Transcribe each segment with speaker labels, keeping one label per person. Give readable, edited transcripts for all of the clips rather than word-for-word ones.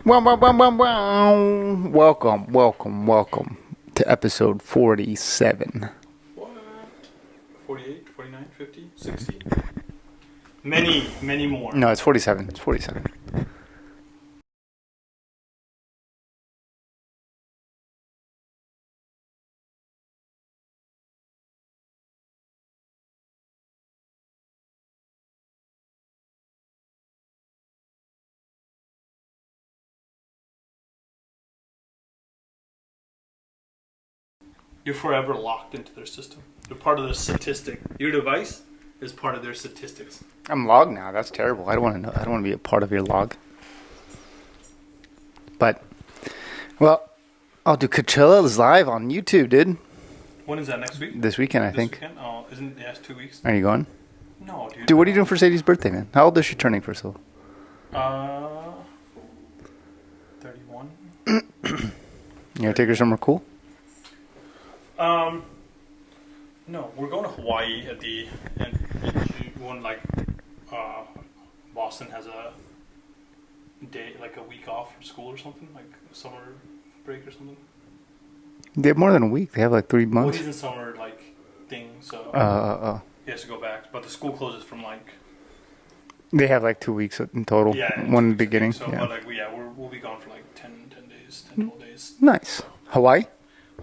Speaker 1: Welcome to episode 47.
Speaker 2: What? 48, 49, 50, 60? Many more.
Speaker 1: No, it's 47. It's 47.
Speaker 2: You're forever locked into their system. You're part of their statistic. Your device is part of their statistics.
Speaker 1: I'm logged now. That's terrible. I don't want to know. I don't want to be a part of your log. But, well, dude, Coachella is live on YouTube, dude.
Speaker 2: When is that, next week?
Speaker 1: This weekend, I think.
Speaker 2: Weekend? Oh, isn't it? Yeah, it's 2 weeks.
Speaker 1: Are you going?
Speaker 2: No, dude.
Speaker 1: Dude, what are you doing for Sadie's birthday, man? How old is she turning, first of all?
Speaker 2: 31.
Speaker 1: You gonna take her somewhere cool?
Speaker 2: No, we're going to Hawaii at the end in June. Boston has a day, like a week off from school or something, like summer break or something.
Speaker 1: They have more than a week. They have like 3
Speaker 2: Well,
Speaker 1: months.
Speaker 2: he's in summer thing, so he has to go back. But the school closes from
Speaker 1: They have like 2 weeks in total.
Speaker 2: yeah,
Speaker 1: One in the beginning.
Speaker 2: So,
Speaker 1: yeah.
Speaker 2: but we'll be gone for like 10 days, 10, 12 days.
Speaker 1: Nice. Hawaii?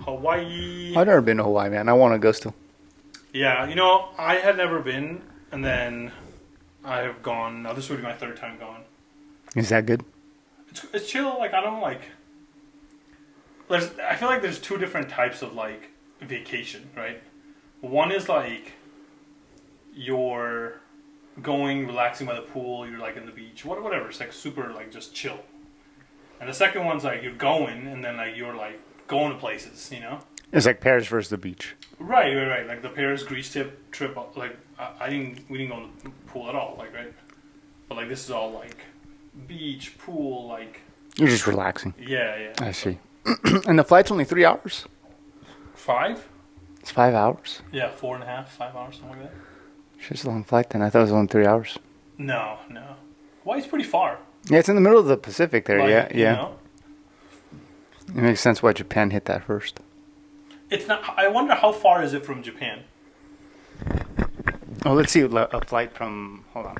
Speaker 2: Hawaii.
Speaker 1: I've never been to Hawaii, man. I want to go still.
Speaker 2: Yeah, I had never been, and then I have gone. Now this would be my third time going.
Speaker 1: Is that good?
Speaker 2: It's chill. Like I don't like. I feel like there's two different types of like vacation, right? One is like you're going, relaxing by the pool. You're like in the beach, whatever. It's like super like just chill. And the second one's like you're going, and then like you're like going to places,
Speaker 1: It's like Paris versus the beach.
Speaker 2: Right. Like the Paris Greece trip. Like we didn't go in the pool at all. Like right, but like this is all like beach, pool, like.
Speaker 1: You're just relaxing.
Speaker 2: Yeah.
Speaker 1: I see. And the flight's only 3 hours?
Speaker 2: 5?
Speaker 1: It's 5 hours?
Speaker 2: Yeah, 4.5, 5 hours, something like that.
Speaker 1: It's a long flight then. I thought it was only 3 hours.
Speaker 2: No. Hawaii's pretty far.
Speaker 1: Yeah, it's in the middle of the Pacific there.
Speaker 2: Like,
Speaker 1: yeah. It makes sense why Japan hit that first.
Speaker 2: It's not. I wonder how far is it from Japan?
Speaker 1: Oh, let's see a flight from. Hold on.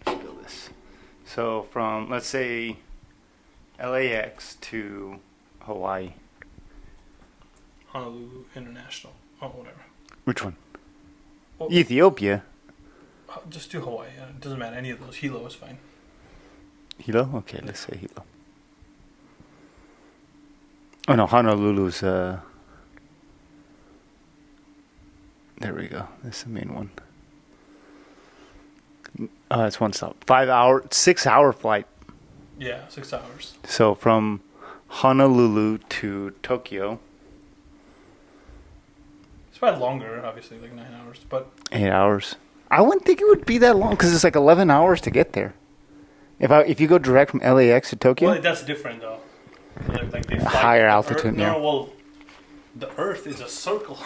Speaker 1: Let's build this. So from, let's say, LAX to Hawaii.
Speaker 2: Honolulu International. Oh, whatever.
Speaker 1: Which one?
Speaker 2: Well,
Speaker 1: Ethiopia.
Speaker 2: just do Hawaii. It doesn't matter. Any of those. Hilo is fine.
Speaker 1: Hilo? Okay, let's say Hilo. Oh no, Honolulu's there we go. That's the main one. It's one stop. 6 hour flight.
Speaker 2: Yeah, 6 hours.
Speaker 1: So from Honolulu to Tokyo.
Speaker 2: It's probably longer, obviously, like 9 hours, but
Speaker 1: 8 hours. I wouldn't think it would be that long because it's like 11 hours to get there. If you go direct from LAX to Tokyo.
Speaker 2: well, that's different though. Like they fly
Speaker 1: Higher
Speaker 2: the
Speaker 1: altitude,
Speaker 2: Earth.
Speaker 1: yeah.
Speaker 2: No, well, the Earth is a circle.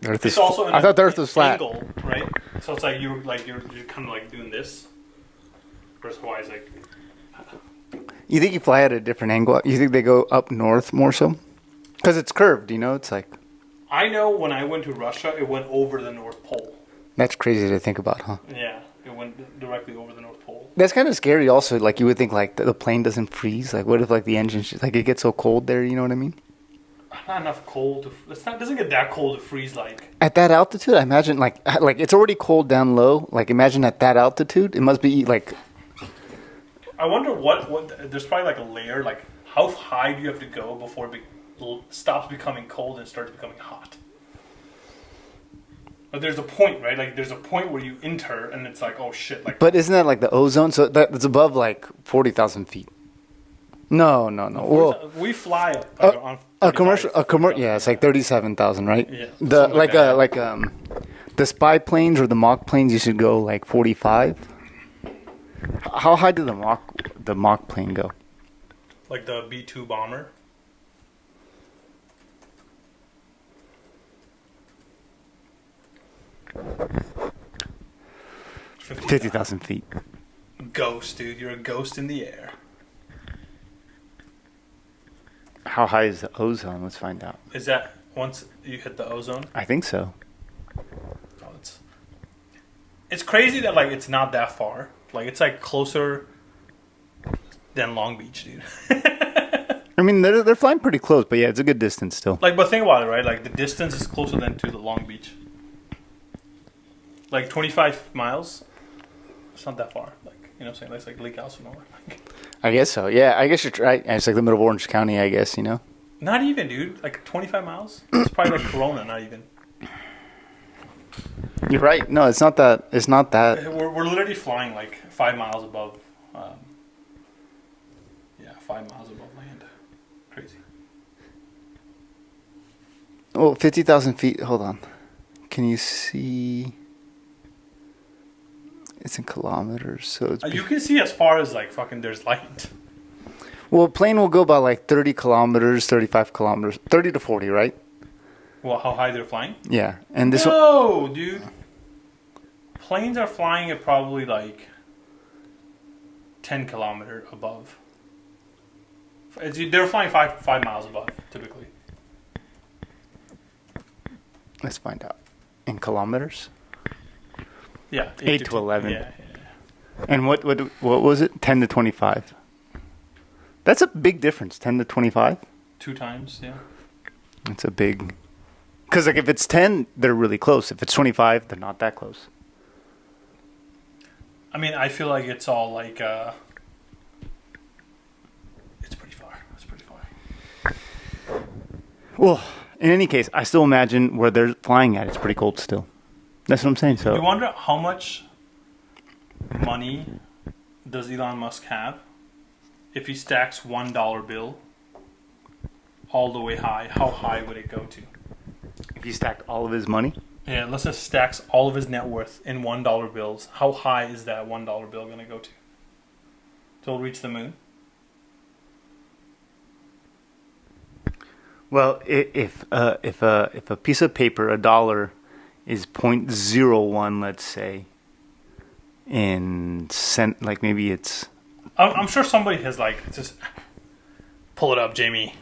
Speaker 1: The Earth
Speaker 2: It's
Speaker 1: is
Speaker 2: also
Speaker 1: I thought the Earth was flat.
Speaker 2: angle, right? So it's like you're kind of like doing this. Whereas Hawaii's like.
Speaker 1: You think you fly at a different angle? You think they go up north more so? Because it's curved, It's like.
Speaker 2: I know when I went to Russia, it went over the North Pole.
Speaker 1: That's crazy to think about, huh?
Speaker 2: Yeah, it went directly over the North Pole.
Speaker 1: That's kind of scary also. Like, you would think, like, the plane doesn't freeze. Like, what if, like, the engine, like, it gets so cold there, you know what I mean?
Speaker 2: Not enough cold to... It doesn't get that cold to freeze, like...
Speaker 1: At that altitude, I imagine, like it's already cold down low. Like, imagine at that altitude, it must be, like...
Speaker 2: I wonder what... There's probably, like, a layer, like, how high do you have to go before it stops becoming cold and starts becoming hot? But there's a point, right? Like, there's a point where you enter, and it's like, oh, shit, like...
Speaker 1: But isn't that, like, the ozone? So that's above, like, 40,000 feet. No. Well,
Speaker 2: we fly on
Speaker 1: a commercial, yeah, it's like 37,000, right?
Speaker 2: Yeah.
Speaker 1: The spy planes or the mock planes, you should go like 45. How high did the mock plane go?
Speaker 2: Like the B-2 bomber.
Speaker 1: 50,000 feet.
Speaker 2: Ghost, dude. You're a ghost in the air.
Speaker 1: How high is the ozone? Let's find out.
Speaker 2: Is that once you hit the ozone?
Speaker 1: I think so.
Speaker 2: Oh, it's crazy that like it's not that far. Like it's like closer than Long Beach, dude.
Speaker 1: I mean, they're flying pretty close, but yeah, it's a good distance still.
Speaker 2: Like, but think about it, right? Like the distance is closer than to the Long Beach. Like 25 miles. It's not that far. Like, you know what I'm saying? That's like Lake Elsinore.
Speaker 1: I guess so. Yeah, I guess you're right. It's like the middle of Orange County, I guess, you know?
Speaker 2: Not even, dude. Like 25 miles? It's probably like Corona, not even.
Speaker 1: You're right. No, it's not that. It's not that.
Speaker 2: We're literally flying like 5 miles above. 5 miles above land. Crazy.
Speaker 1: Oh, 50,000 feet. Hold on. Can you see? It's in kilometers, so it's...
Speaker 2: You can see as far as like fucking there's light.
Speaker 1: Well, a plane will go about like 30 kilometers, 35 kilometers, 30 to 40, right?
Speaker 2: Well, how high they're flying?
Speaker 1: Yeah, and this one...
Speaker 2: No, dude. Planes are flying at probably like 10 kilometers above. They're flying 5 miles above, typically.
Speaker 1: Let's find out. In kilometers?
Speaker 2: Yeah.
Speaker 1: 8 to 11.
Speaker 2: Yeah.
Speaker 1: And what was it? 10 to 25. That's a big difference, 10 to 25.
Speaker 2: 2 times, yeah.
Speaker 1: It's a big... Because like if it's 10, they're really close. If it's 25, they're not that close.
Speaker 2: I mean, I feel like it's all like... It's pretty far. It's pretty far.
Speaker 1: Well, in any case, I still imagine where they're flying at. It's pretty cold still. That's what I'm saying. So
Speaker 2: you wonder how much money does Elon Musk have if he stacks $1 bill all the way high? How high would it go to?
Speaker 1: if he stacked all of his money,
Speaker 2: Yeah, let's just stacks all of his net worth in $1 bills. How high is that $1 bill going to go to? Till it reach the moon?
Speaker 1: well, if a piece of paper, a dollar, is 0.01, let's say, in cent, like maybe it's...
Speaker 2: I'm sure somebody has like just pull it up, Jamie.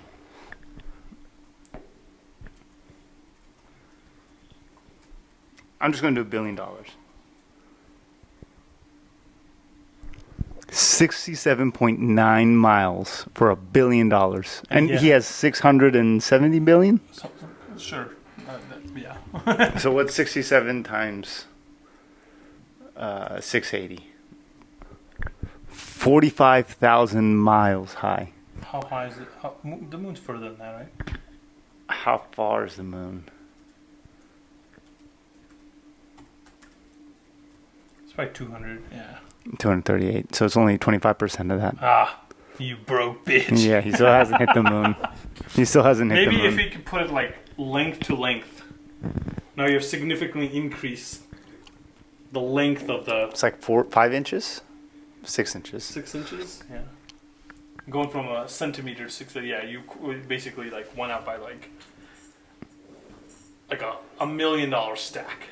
Speaker 1: I'm just going to do $1 billion. $67.9 miles for $1 billion, and
Speaker 2: Yeah.
Speaker 1: he has 670 billion.
Speaker 2: Sure, yeah.
Speaker 1: So what's 67 times 680? 45,000 miles high.
Speaker 2: How high is it? The moon's further than that, right?
Speaker 1: How far is the moon?
Speaker 2: It's probably 200. Yeah.
Speaker 1: 238. So it's only 25% of that.
Speaker 2: Ah, you broke bitch.
Speaker 1: Yeah, he still hasn't hit the moon. He still hasn't hit the
Speaker 2: Maybe
Speaker 1: moon.
Speaker 2: if he could put it like length to length. Now you've significantly increased the length of the
Speaker 1: It's like 5 inches? 6 inches.
Speaker 2: 6 inches. Yeah. Going from a centimeter to 6. Yeah, you basically like went up by like a $1 million stack.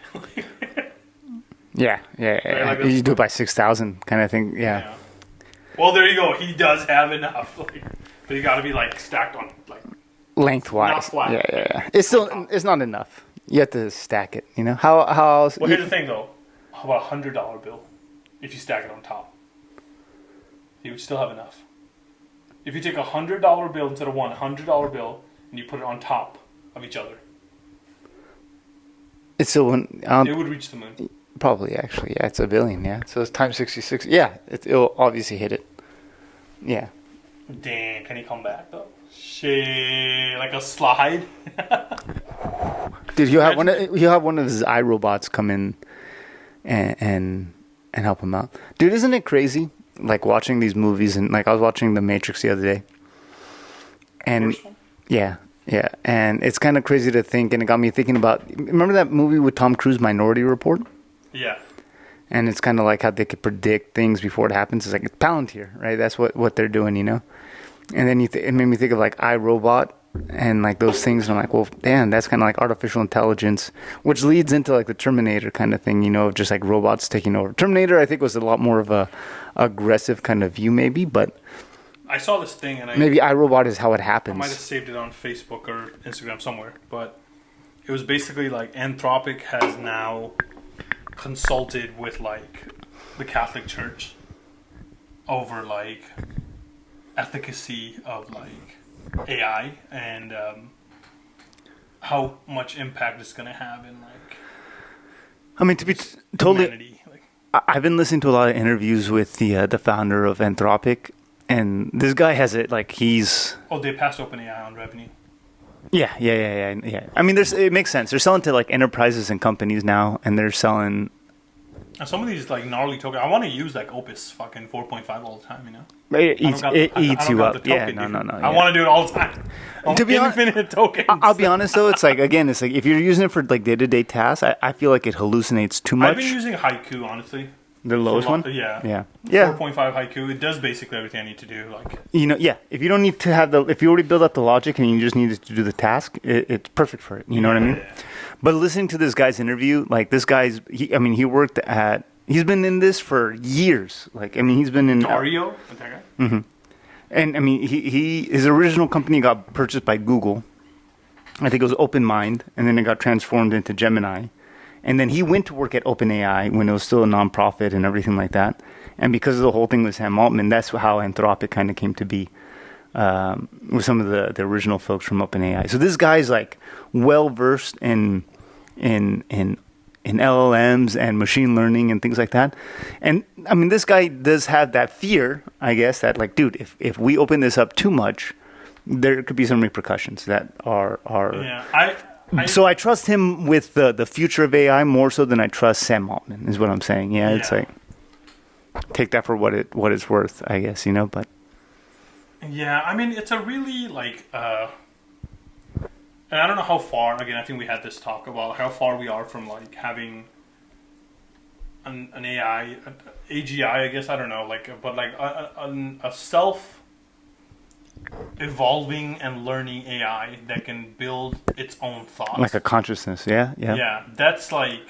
Speaker 1: Yeah.
Speaker 2: Right, like
Speaker 1: You do it by 6,000 kind of thing. Yeah.
Speaker 2: Well, there you go. He does have enough, like, but you got to be like stacked on like.
Speaker 1: Lengthwise.
Speaker 2: Not flat.
Speaker 1: Yeah. It's not enough. You have to stack it, you know? How else?
Speaker 2: Well, here's the thing though. How about $100 bill? If you stack it on top, you would still have enough. If you take $100 bill instead of $100 bill, and you put it on top of each other,
Speaker 1: It's still
Speaker 2: it would reach the moon.
Speaker 1: probably actually. Yeah, it's $1 billion. Yeah, so it's times 66. Yeah, it'll obviously hit it. Yeah.
Speaker 2: Damn, can he come back though? Shit, like a slide.
Speaker 1: Dude, he'll have one of his iRobots come in and help him out. Dude, isn't it crazy? Like watching these movies, and like I was watching The Matrix the other day, and
Speaker 2: First one?
Speaker 1: yeah, and it's kind of crazy to think, and it got me thinking about. Remember that movie with Tom Cruise, Minority Report?
Speaker 2: Yeah.
Speaker 1: And it's kind of like how they could predict things before it happens. It's like it's Palantir, right? That's what they're doing, you know. And then it made me think of like iRobot, and like those things. And I'm like, well, damn, that's kind of like artificial intelligence, which leads into like the Terminator kind of thing, just like robots taking over. Terminator, I think, was a lot more of a aggressive kind of view, maybe, but
Speaker 2: I saw this thing, and
Speaker 1: maybe iRobot is how it
Speaker 2: I
Speaker 1: happens.
Speaker 2: might have saved it on Facebook or Instagram somewhere, but it was basically like Anthropic has now consulted with like the Catholic Church over like efficacy of like AI and how much impact it's going to have in like
Speaker 1: I mean, to be totally,
Speaker 2: humanity. Like,
Speaker 1: I've been listening to a lot of interviews with the founder of Anthropic, and this guy has it like he's.
Speaker 2: oh, they passed OpenAI on revenue.
Speaker 1: Yeah. I mean, it makes sense. They're selling to like enterprises and companies now, and they're selling.
Speaker 2: And some of these like gnarly tokens, I want to use like Opus fucking 4.5 all the time,
Speaker 1: It eats you up. Yeah, no.
Speaker 2: I want to do it all the time.
Speaker 1: To be honest,
Speaker 2: infinite tokens.
Speaker 1: I'll be honest though, it's like if you're using it for like day-to-day tasks, I feel like it hallucinates too much.
Speaker 2: I've been using Haiku, honestly.
Speaker 1: The lowest one?
Speaker 2: Yeah. 4.5 Haiku. It does basically everything I need to do. Like,
Speaker 1: if you don't need to have if you already built up the logic and you just need to do the task, it's perfect for it. You know what I mean?
Speaker 2: Yeah.
Speaker 1: But listening to this guy's interview, like this guy's, he's been in this for years. Like, I mean, he's been in
Speaker 2: Dario, that guy.
Speaker 1: Mm-hmm. And I mean, his original company got purchased by Google. I think it was OpenMind, and then it got transformed into Gemini. And then he went to work at OpenAI when it was still a nonprofit and everything like that. And because of the whole thing with Sam Altman, that's how Anthropic kind of came to be with some of the original folks from OpenAI. So this guy's like well versed in LLMs and machine learning and things like that. And I mean, this guy does have that fear, I guess, that like, dude, if we open this up too much, there could be some repercussions that are.
Speaker 2: Yeah,
Speaker 1: So I trust him with the future of AI more so than I trust Sam Altman, is what I'm saying. Yeah, it's like, take that for what it's worth, I guess, but.
Speaker 2: Yeah, I mean, it's a really, like, and I don't know how far, again, I think we had this talk about how far we are from, like, having an AI, AGI, I guess, I don't know, like, but, like, a self-evolving and learning AI that can build its own thoughts.
Speaker 1: Like a consciousness, yeah.
Speaker 2: Yeah, that's, like...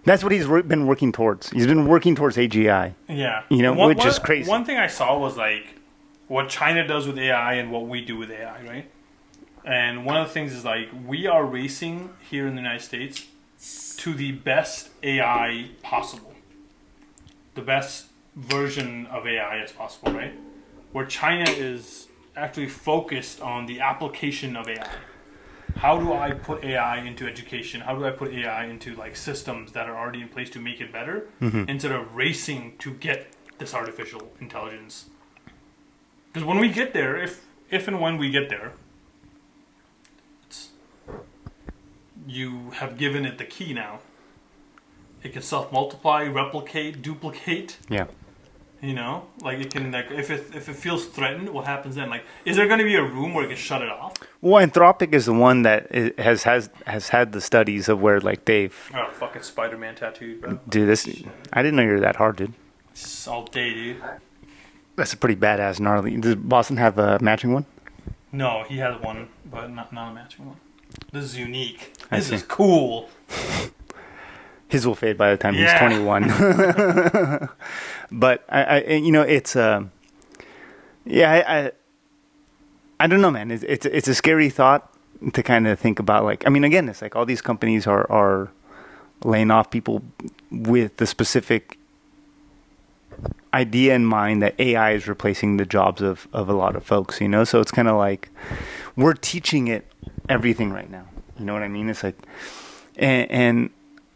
Speaker 1: That's what he's been working towards. He's been working towards AGI.
Speaker 2: Yeah.
Speaker 1: Which is crazy.
Speaker 2: One thing I saw was, like, what China does with AI and what we do with AI, right? And one of the things is, like, we are racing here in the United States to the best AI possible. The best version of AI as possible, right? Where China is actually focused on the application of AI. How do I put AI into education? How do I put AI into, like, systems that are already in place to make it better, instead of racing to get this artificial intelligence? Because when we get there, if and when we get there, you have given it the key now. It can self-multiply, replicate, duplicate.
Speaker 1: Yeah.
Speaker 2: Like it can, like, if it feels threatened, what happens then? Like, is there going to be a room where it can shut it off?
Speaker 1: Well, Anthropic is the one that has had the studies of where, like, they've.
Speaker 2: Oh, fucking Spider-Man tattoo, bro.
Speaker 1: Dude, this. I didn't know you were that hard, dude.
Speaker 2: It's all day, dude.
Speaker 1: That's a pretty badass gnarly. Does Boston have a matching one?
Speaker 2: No, he has one, but not a matching one. This is unique.
Speaker 1: I
Speaker 2: This
Speaker 1: see.
Speaker 2: is cool.
Speaker 1: His will fade by the time he's 21. But it's I don't know, man. It's a scary thought to kind of think about. Like, I mean, again, it's like all these companies are laying off people with the specific idea in mind that AI is replacing the jobs of a lot of folks, So it's kind of like we're teaching it everything right now. You know what I mean? It's like, and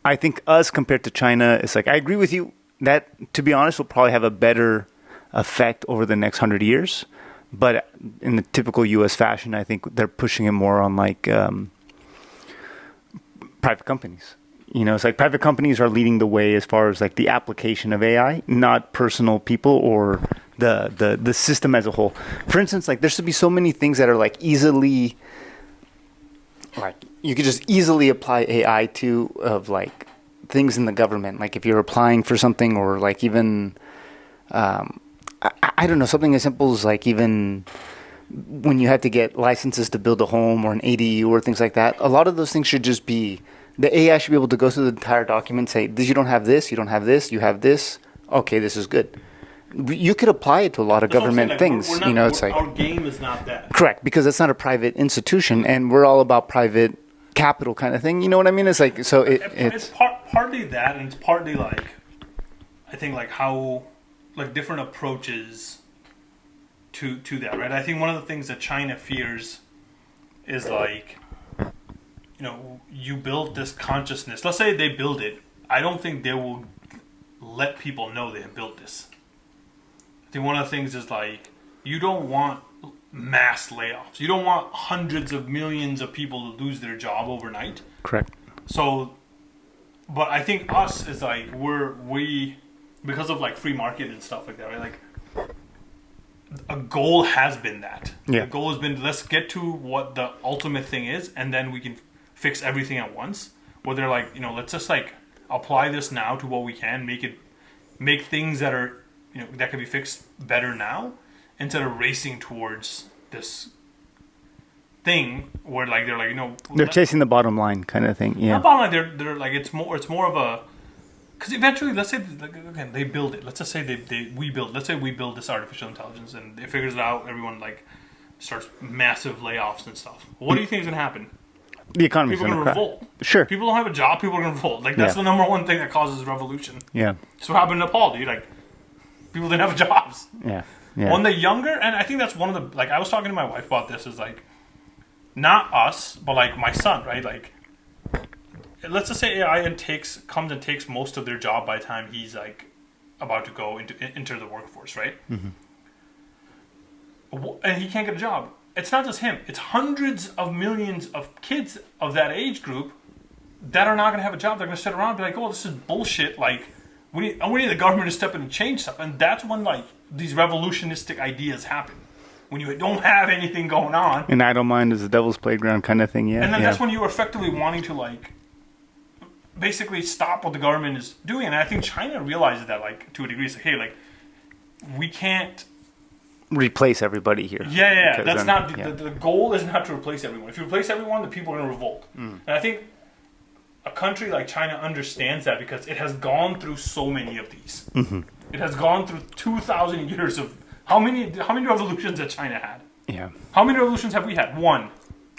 Speaker 1: I think us compared to China, it's like, I agree with you that, to be honest, will probably have a better effect over the next 100 years. But in the typical U.S. fashion, I think they're pushing it more on like private companies. It's like private companies are leading the way as far as like the application of AI, not personal people or the system as a whole. For instance, like there should be so many things that are like easily, like you could just easily apply AI to, of like things in the government. Like if you're applying for something, or like even, I don't know, something as simple as like even when you had to get licenses to build a home or an ADU or things like that, a lot of those things should just be, the AI should be able to go through the entire document, say, you don't have this, you don't have this, you have this. Okay, this is good. You could apply it to a lot of government things.
Speaker 2: We're not, it's like our game is not that.
Speaker 1: Correct, because it's not a private institution, and we're all about private capital kind of thing. You know what I mean? It's like, so
Speaker 2: it's partly that, and it's partly like, I think like how, like different approaches to that, right? I think one of the things that China fears is like, you build this consciousness. Let's say they build it. I don't think they will let people know they have built this. I think one of the things is like, you don't want mass layoffs. You don't want hundreds of millions of people to lose their job overnight.
Speaker 1: Correct.
Speaker 2: So, but I think us is like, we because of like free market and stuff like that, right? Like, a goal has been that.
Speaker 1: Yeah.
Speaker 2: The goal has been, let's get to what the ultimate thing is, and then we can fix everything at once. Where they're like, let's just like apply this now to what we can, make things that are, that can be fixed better now, instead of racing towards this thing where like they're like,
Speaker 1: they're chasing the bottom line kind of thing. Yeah.
Speaker 2: Not bottom line. They're like, it's more of a, because eventually, let's say, again, they build it. Let's just say we build this artificial intelligence, and it figures it out. Everyone like starts massive layoffs and stuff. What do you think is gonna happen?
Speaker 1: The economy's
Speaker 2: people are gonna revolt.
Speaker 1: Sure.
Speaker 2: People don't have a job. People are gonna revolt. Like that's the number one thing that causes revolution.
Speaker 1: Yeah.
Speaker 2: So what happened in Nepal, dude? Like people didn't have jobs.
Speaker 1: Yeah. Yeah.
Speaker 2: When they're younger, and I think that's one of the, like I was talking to my wife about this, is like, not us, but like my son, right? Like, let's just say AI comes and takes most of their job by the time he's like about to go into the workforce, right? Mm-hmm. And he can't get a job. It's not just him. It's hundreds of millions of kids of that age group that are not going to have a job. They're going to sit around and be like, oh, this is bullshit. Like, we need the government to step in and change stuff. And that's when like these revolutionistic ideas happen. When you don't have anything going on.
Speaker 1: And idle mind is the devil's playground kind of thing, yeah.
Speaker 2: And then that's when you're effectively wanting to like basically stop what the government is doing. And I think China realizes that, like, to a degree. It's like, hey, like, we can't
Speaker 1: replace everybody here.
Speaker 2: Yeah. That's not the goal is not to replace everyone. If you replace everyone, the people are going to revolt. And I think a country like China understands that because it has gone through so many of these. Mm-hmm. It has gone through 2,000 years of how many revolutions that China had?
Speaker 1: Yeah.
Speaker 2: How many revolutions have we had? One.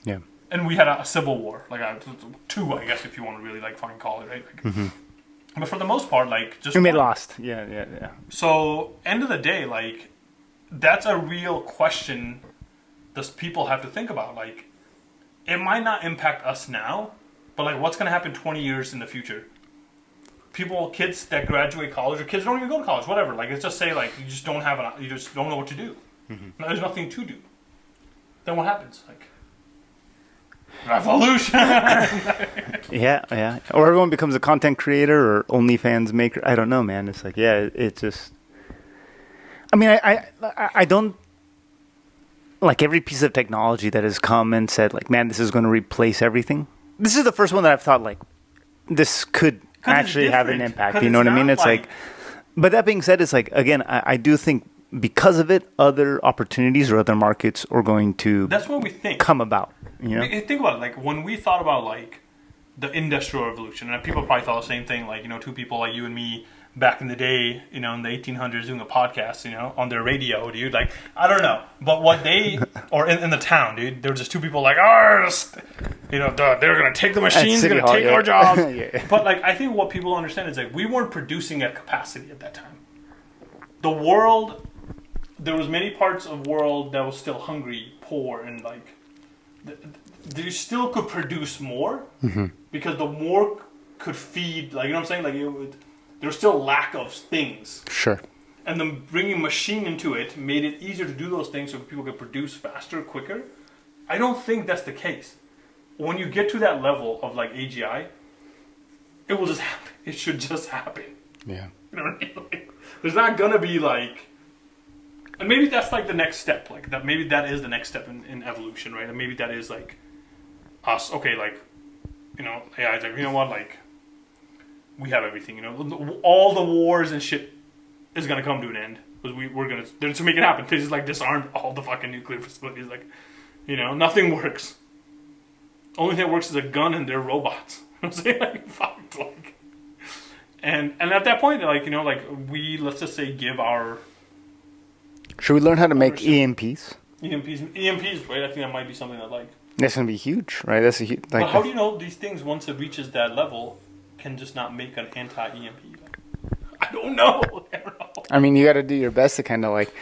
Speaker 1: Yeah.
Speaker 2: And we had a civil war, like two, I guess, if you want to really like fucking call it, right? Like, but for the most part, like just
Speaker 1: we lost. Yeah.
Speaker 2: So end of the day, like that's a real question that people have to think about. Like, it might not impact us now, but like, what's going to happen 20 years in the future? Kids that graduate college, or kids don't even go to college, whatever. Like, let's just say, like, you just don't know what to do. Mm-hmm. There's nothing to do. Then what happens? Like, revolution.
Speaker 1: Yeah. Or everyone becomes a content creator or OnlyFans maker. I don't know, man. It's like, it just. I mean, I don't like every piece of technology that has come and said, like, man, this is going to replace everything. This is the first one that I've thought, like, this could actually have an impact. You know what I mean? It's like, but that being said, it's like, again, I do think because of it, other opportunities or other markets are going to
Speaker 2: that's what we think
Speaker 1: come about. You know?
Speaker 2: Think about it. Like, when we thought about like the Industrial Revolution, and people probably thought the same thing. Like, two people like you and me back in the day, in the 1800s, doing a podcast, on their radio, dude. Like, I don't know, but what they or in the town, dude, there were just two people like, they're gonna take the machines, they're gonna take our jobs. Yeah. But like, I think what people understand is like we weren't producing at capacity at that time. The world, there was many parts of the world that was still hungry, poor, and like they still could produce more because the more could feed. Like, you know what I'm saying? Like there was still lack of things.
Speaker 1: Sure.
Speaker 2: And then bringing machine into it made it easier to do those things so people could produce faster, quicker. I don't think that's the case. When you get to that level of like AGI, it will just happen. It should just happen.
Speaker 1: Yeah.
Speaker 2: You know what I mean? Like, there's not gonna be like, and maybe that's like the next step. Like that, maybe that is the next step in evolution, right? And maybe that is like us. Okay, like AI is like, you know what, like we have everything. All the wars and shit is gonna come to an end. Because we're gonna to make it happen. They just like disarmed all the fucking nuclear facilities. Like, nothing works. Only thing that works is a gun and they're robots. I'm saying like fucked like. And at that point, like let's just say give our.
Speaker 1: Should we learn how to make EMPs?
Speaker 2: EMPs, right? I think that might be something that like.
Speaker 1: That's gonna be huge, right? That's a huge. Like,
Speaker 2: but how do you know these things once it reaches that level can just not make an anti-EMP? I don't know.
Speaker 1: I mean, you got to do your best to kind of like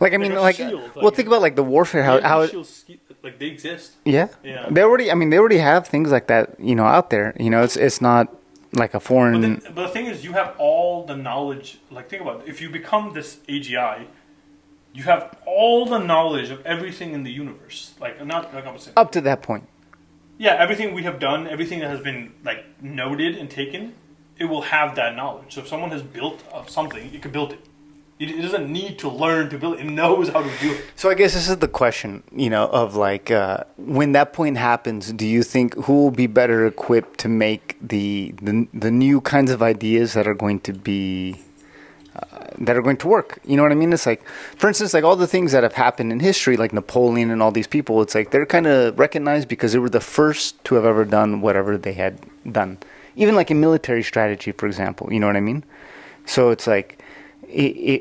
Speaker 1: I mean,
Speaker 2: shield,
Speaker 1: well, think about like the warfare. How
Speaker 2: shields, like they exist.
Speaker 1: Yeah.
Speaker 2: Yeah.
Speaker 1: They already have things like that, out there. It's not like a foreign.
Speaker 2: But the thing is, you have all the knowledge. Like, think about it. If you become this AGI, you have all the knowledge of everything in the universe. Like, not like I'm saying.
Speaker 1: Up to that point.
Speaker 2: Yeah, everything we have done, everything that has been like noted and taken, it will have that knowledge. So if someone has built something, it can build it. It doesn't need to learn to build it. It knows how to do it.
Speaker 1: So I guess this is the question, of like when that point happens, do you think who will be better equipped to make the new kinds of ideas that are going to be that are going to work? You know what I mean? It's like, for instance, like all the things that have happened in history, like Napoleon and all these people. It's like they're kind of recognized because they were the first to have ever done whatever they had done. Even like in military strategy, for example. You know what I mean? So it's like.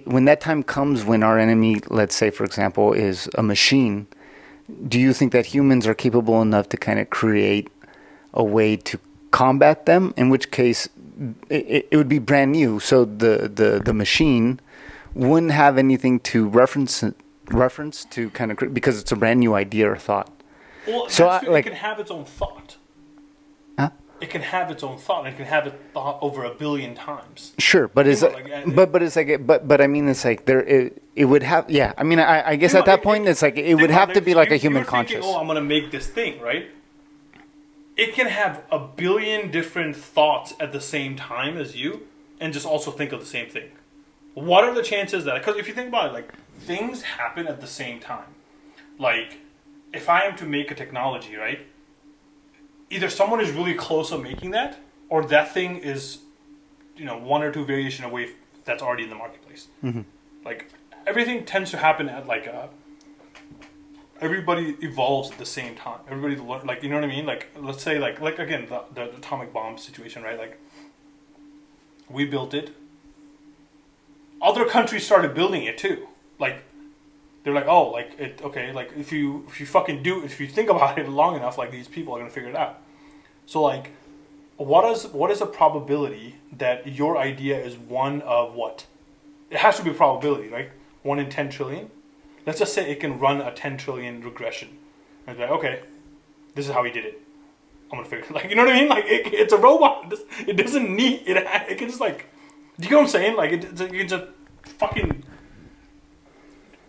Speaker 1: When that time comes when our enemy, let's say, for example, is a machine, do you think that humans are capable enough to kind of create a way to combat them? In which case, it would be brand new. So the machine wouldn't have anything to reference to kind of, because it's a brand new idea or thought.
Speaker 2: Well, so it can have its own thought. It can have its own thought, and it can have it thought over 1 billion times.
Speaker 1: Sure, but it's but I mean, it's like it would have. Yeah, I mean, I guess at that point, it's like it would have to be like a human conscious.
Speaker 2: I'm going to make this thing, right? It can have 1 billion different thoughts at the same time as you, and just also think of the same thing. What are the chances that? Because if you think about it, like things happen at the same time. Like if I am to make a technology, right? Either someone is really close on making that, or that thing is, 1 or 2 variation away that's already in the marketplace.
Speaker 1: Mm-hmm.
Speaker 2: Like everything tends to happen at like everybody evolves at the same time. Everybody like, you know what I mean? Like let's say like again the atomic bomb situation, right? Like we built it. Other countries started building it too. Like they're like, oh, like it okay, like if you think about it long enough, like these people are gonna figure it out. So like, what is a probability that your idea is one of what? It has to be a probability, right? 1 in 10 trillion. Let's just say it can run a 10 trillion regression. And it's like, okay, this is how he did it. I'm gonna figure it. Like, you know what I mean? Like it's a robot. It doesn't need it. It can just like, do you know what I'm saying? Like you can just fucking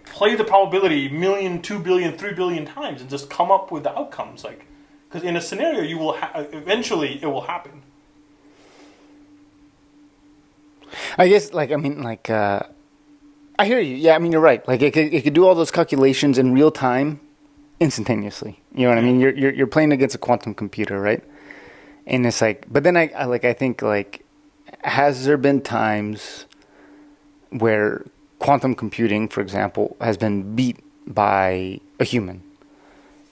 Speaker 2: play the probability 1 million, 2 billion, 3 billion times and just come up with the outcomes. Like, because in a scenario, you will eventually it will happen.
Speaker 1: I guess, like, I mean, like, I hear you. Yeah, I mean, you're right. Like, it could do all those calculations in real time, instantaneously. You know what I mean? You're playing against a quantum computer, right? And it's like, but then I think, like, has there been times where quantum computing, for example, has been beat by a human?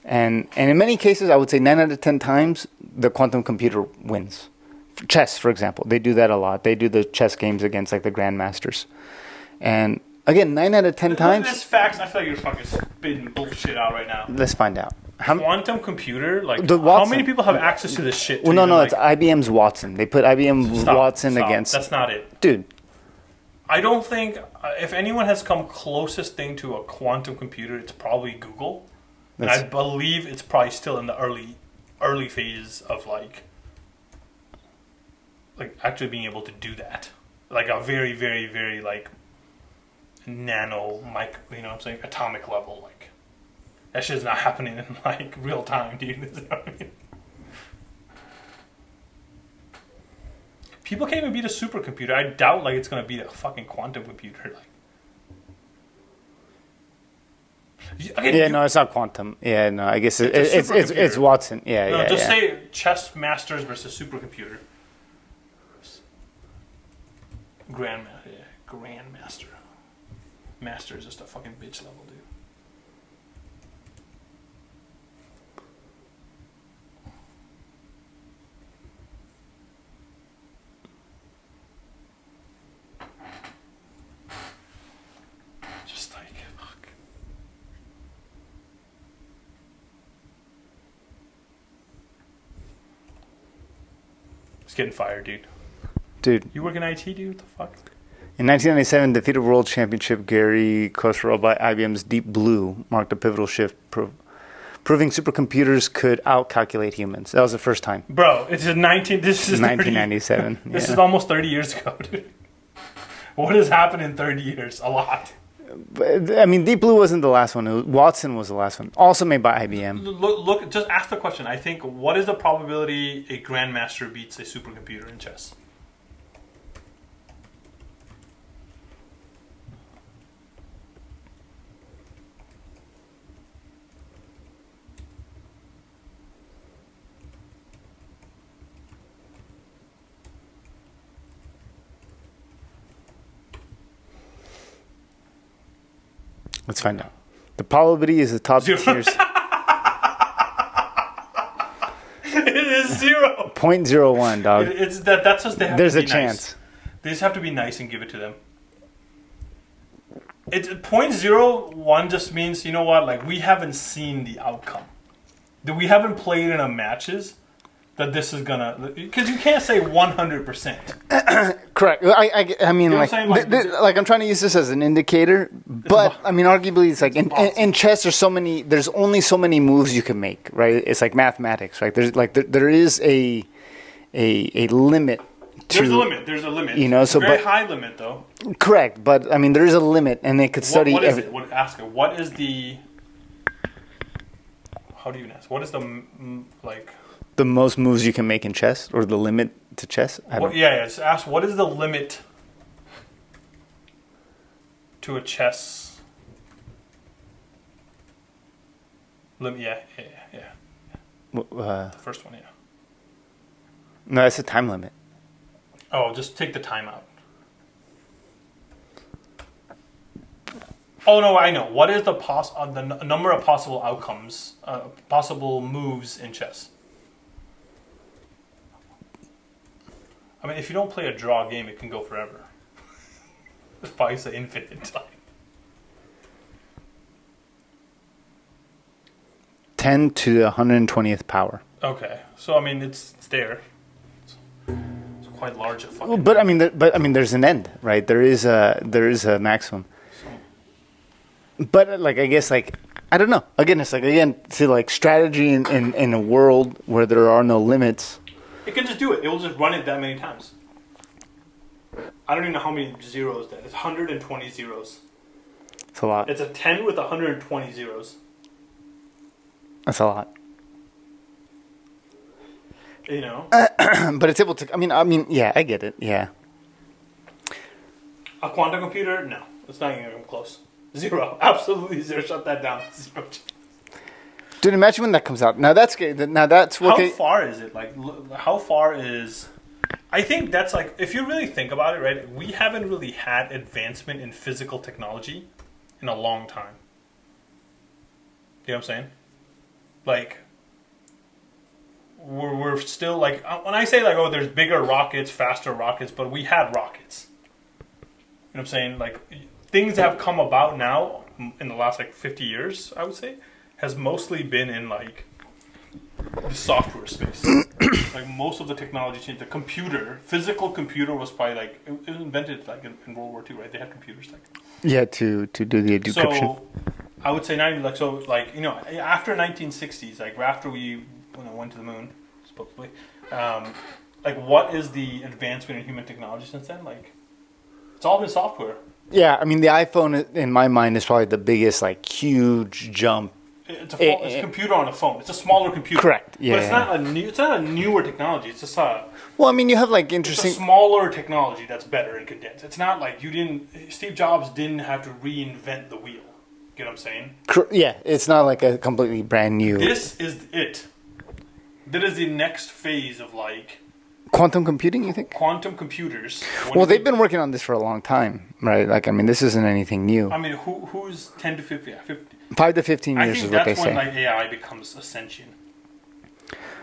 Speaker 1: And in many cases, I would say 9 out of 10 times, the quantum computer wins. Chess, for example, they do that a lot. They do the chess games against like the grandmasters. And again, 9 out of 10 times.
Speaker 2: That's facts. I feel like you're fucking spitting bullshit out right now.
Speaker 1: Let's find out.
Speaker 2: Quantum computer, like how many people have access to this shit?
Speaker 1: Well, no, it's IBM's Watson. They put IBM Watson against.
Speaker 2: That's not it,
Speaker 1: dude.
Speaker 2: I don't think if anyone has come closest thing to a quantum computer, it's probably Google. And I believe it's probably still in the early phase of like actually being able to do that. Like a very, very, very like nano, you know what I'm saying, atomic level. Like that shit's not happening in like real time, dude. You know what I mean? People can't even beat a supercomputer. I doubt like it's gonna beat a fucking quantum computer. Like.
Speaker 1: Okay, no, it's not quantum. Yeah, no, I guess it's Watson. Yeah,
Speaker 2: no,
Speaker 1: yeah.
Speaker 2: Just say chess masters versus supercomputer. Grandmaster. Master is just a fucking bitch level, dude. Just like, fuck. It's getting fired, dude.
Speaker 1: Dude,
Speaker 2: You work in IT, dude? What the fuck?
Speaker 1: in 1997, defeat of World Championship Gary Khosrow by IBM's Deep Blue marked a pivotal shift, proving supercomputers could outcalculate humans. That was the first time.
Speaker 2: Bro, it's a 19... This is
Speaker 1: 1997.
Speaker 2: 30, This is almost 30 years ago, dude. What has happened in 30 years? A lot.
Speaker 1: But, I mean, Deep Blue wasn't the last one. Watson was the last one. Also made by IBM.
Speaker 2: Look, just ask the question. I think, what is the probability a grandmaster beats a supercomputer in chess?
Speaker 1: Let's find out. The probability is the top
Speaker 2: Zero.
Speaker 1: tiers.
Speaker 2: It is 0.
Speaker 1: 0.01, dog.
Speaker 2: It's that's just they have
Speaker 1: There's
Speaker 2: to
Speaker 1: a
Speaker 2: be
Speaker 1: chance.
Speaker 2: Nice. They just have to be nice and give it to them. It's 0.01 just means, you know what, like we haven't seen the outcome. That we haven't played enough matches that this is gonna, because you can't say 100%.
Speaker 1: Correct. I mean,
Speaker 2: You know
Speaker 1: like,
Speaker 2: what I'm saying?
Speaker 1: like I'm trying to use this as an indicator, but I mean, arguably, it's like in chess, there's only so many moves you can make, right? It's like mathematics, right? There's like there is a limit.
Speaker 2: There's a limit. There's a limit.
Speaker 1: You know, so
Speaker 2: very
Speaker 1: but
Speaker 2: high limit though.
Speaker 1: correct, but I mean, there is a limit, and they could study.
Speaker 2: What is it? Ask her. What is the? How do you ask? What is the like?
Speaker 1: The most moves you can make in chess, or the limit to chess.
Speaker 2: Yeah. Just ask what is the limit to a chess? Yeah. The first one, yeah.
Speaker 1: No, that's a time limit.
Speaker 2: Oh, just take the time out. Oh no, I know. What is the number of possible outcomes, possible moves in chess? I mean, if you don't play a draw game, it can go forever. It's probably the infinite time.
Speaker 1: 10 to the 120th power.
Speaker 2: Okay, so I mean, it's there. It's quite large.
Speaker 1: But I mean, there's an end, right? There is a maximum. But like, I guess, like, I don't know. Again, it's like, see, like, strategy in a world where there are no limits.
Speaker 2: It can just do it. It will just run it that many times. I don't even know how many zeros that is. 120 zeros.
Speaker 1: It's a lot.
Speaker 2: It's a 10 with 120 zeros.
Speaker 1: That's a lot.
Speaker 2: You know?
Speaker 1: But it's able to, I mean, yeah, I get it. Yeah.
Speaker 2: A quantum computer? No. It's not even close. 0. Absolutely 0. Shut that down. 0.
Speaker 1: Dude, imagine when that comes out. Now that's good. Now that's what.
Speaker 2: How far is it? Like, how far is? I think that's like, if you really think about it, right? We haven't really had advancement in physical technology in a long time. You know what I'm saying? Like, we're still like, when I say like, oh, there's bigger rockets, faster rockets, but we had rockets. You know what I'm saying? Like, things that have come about now in the last like 50 years, I would say, has mostly been in like the software space. Like most of the technology changed. The computer, physical computer, was probably like it was invented like in World War II, right? They had computers like.
Speaker 1: Yeah, to do the decryption.
Speaker 2: So I would say after 1960s, like after we went to the moon, supposedly, like what is the advancement in human technology since then? Like it's all been software.
Speaker 1: Yeah, I mean the iPhone in my mind is probably the biggest like huge jump.
Speaker 2: It's a computer on a phone. It's a smaller computer.
Speaker 1: Correct. Yeah.
Speaker 2: But it's not a newer technology. It's just
Speaker 1: well, I mean, you have like
Speaker 2: it's
Speaker 1: interesting.
Speaker 2: a smaller technology that's better and condensed. It's not like Steve Jobs didn't have to reinvent the wheel. Get what I'm saying?
Speaker 1: Yeah, it's not like a completely brand new.
Speaker 2: This is it. That is the next phase of like
Speaker 1: Quantum computing, you think?
Speaker 2: Quantum computers.
Speaker 1: Well, they've been working on this for a long time, right? Like, I mean, this isn't anything new.
Speaker 2: I mean, who's 10 to 15?
Speaker 1: 5 to 15
Speaker 2: I
Speaker 1: years
Speaker 2: think
Speaker 1: is what they
Speaker 2: that's when
Speaker 1: say.
Speaker 2: like AI becomes ascension.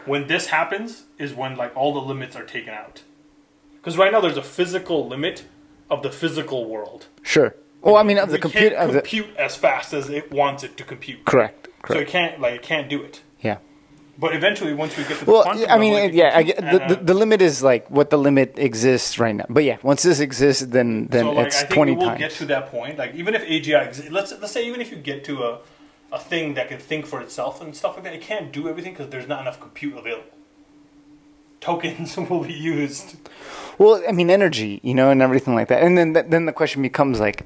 Speaker 2: When this happens is when like all the limits are taken out. Because right now there's a physical limit of the physical world.
Speaker 1: Sure. Well, I mean, of the
Speaker 2: We
Speaker 1: computer.
Speaker 2: can't compute as fast as it wants it to compute.
Speaker 1: Correct.
Speaker 2: So
Speaker 1: Correct.
Speaker 2: it can't do it.
Speaker 1: Yeah.
Speaker 2: But eventually, once we get to the
Speaker 1: Well,
Speaker 2: quantum
Speaker 1: I mean,
Speaker 2: level, it can
Speaker 1: yeah, I
Speaker 2: compute
Speaker 1: get,
Speaker 2: at
Speaker 1: the limit is like what the limit exists right now. But yeah, once this exists, then
Speaker 2: so like,
Speaker 1: it's
Speaker 2: I think
Speaker 1: 20
Speaker 2: we will
Speaker 1: times.
Speaker 2: get to that point. Like even if AGI exists, let's say even if you get to a thing that can think for itself and stuff like that, it can't do everything because there's not enough compute available. Tokens will be used.
Speaker 1: Well, I mean, energy, and everything like that. And then the question becomes like,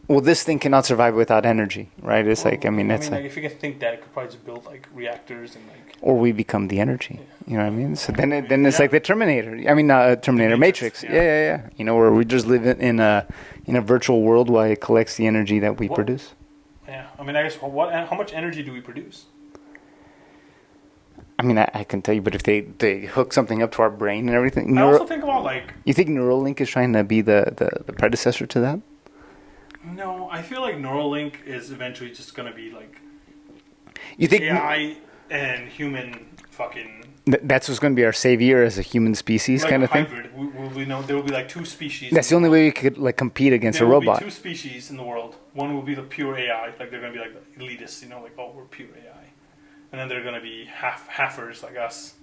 Speaker 1: well, this thing cannot survive without energy, right? It's like, I mean, it's
Speaker 2: like if you can think that, it could probably just build like reactors and like.
Speaker 1: Or we become the energy. You know what I mean? So then it's like the Terminator. I mean, not Terminator, Matrix. Yeah. Where we just live in a virtual world while it collects the energy that we produce.
Speaker 2: Yeah, I mean, I guess how much energy do we produce?
Speaker 1: I mean, I can tell you, but if they hook something up to our brain and everything,
Speaker 2: I also think about like.
Speaker 1: You think Neuralink is trying to be the predecessor to that?
Speaker 2: No, I feel like Neuralink is eventually just going to be like.
Speaker 1: You think
Speaker 2: AI and human fucking.
Speaker 1: That's what's going to be our savior as a human species,
Speaker 2: like
Speaker 1: kind of thing.
Speaker 2: Hybrid. We know there will be like two species.
Speaker 1: That's the only way we could like compete against a robot.
Speaker 2: There will be two species in the world. One will be the pure AI, like they're going to be like the elitists, like we're pure AI, and then they're going to be halfers like us,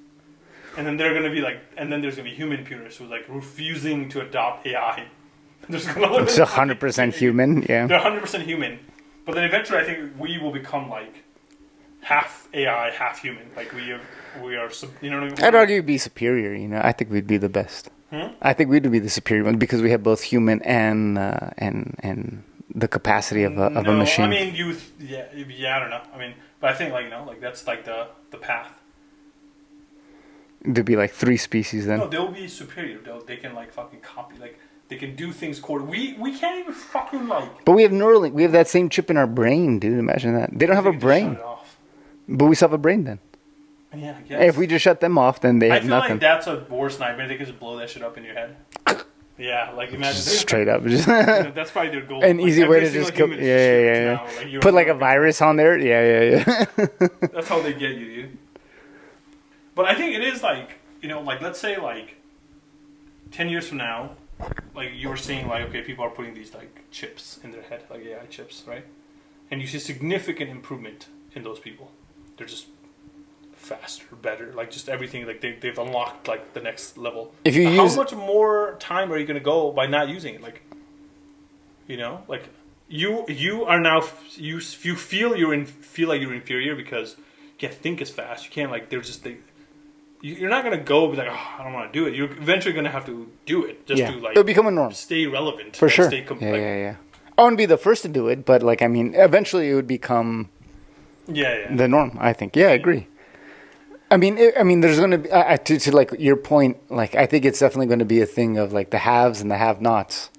Speaker 2: and then they're going to be like, and then there's going to be human purists who's like refusing to adopt AI. It's
Speaker 1: 100% human, yeah.
Speaker 2: They're 100% human, but then eventually I think we will become like half AI, half human. Like we are, you know what I mean?
Speaker 1: I'd argue it'd be superior. I think we'd be the best. I think we'd be the superior one because we have both human and the capacity of a machine.
Speaker 2: I mean, yeah, I don't know. I mean, but I think like that's like the path.
Speaker 1: There'd be like 3 species then.
Speaker 2: No, they'll be superior. They can like fucking copy like. They can do things we can't even fucking like.
Speaker 1: But we have Neuralink. We have that same chip in our brain, dude. Imagine that. They don't have a brain.
Speaker 2: Shut it off.
Speaker 1: But we still have a brain then.
Speaker 2: Yeah, I guess.
Speaker 1: If we just shut them off, then they have nothing.
Speaker 2: I feel like that's a worse nightmare. They can just blow that shit up in your head. Yeah, like imagine
Speaker 1: straight up.
Speaker 2: That's probably their goal.
Speaker 1: An easy way to just kill. Yeah. Like put like a virus on there. Yeah.
Speaker 2: That's how they get you, dude. But I think it is like like let's say like 10 years from now. Like you were saying, like okay, people are putting these like chips in their head, like AI chips, right? And you see significant improvement in those people. They're just faster, better, like just everything. Like they've unlocked like the next level.
Speaker 1: If you
Speaker 2: how much more time are you gonna go by not using it? Like, like you are now you feel like you're inferior because you can't think as fast. You can't like you're not going to go be like, oh, I don't want to do it. You're eventually going to have to do it just to like
Speaker 1: it'll become a norm.
Speaker 2: Stay relevant.
Speaker 1: For sure.
Speaker 2: Stay
Speaker 1: I wouldn't be the first to do it, but like, I mean, eventually it would become the norm, I think. Yeah, I agree. I mean, there's going to be, to like your point, like, I think it's definitely going to be a thing of like the haves and the have-nots.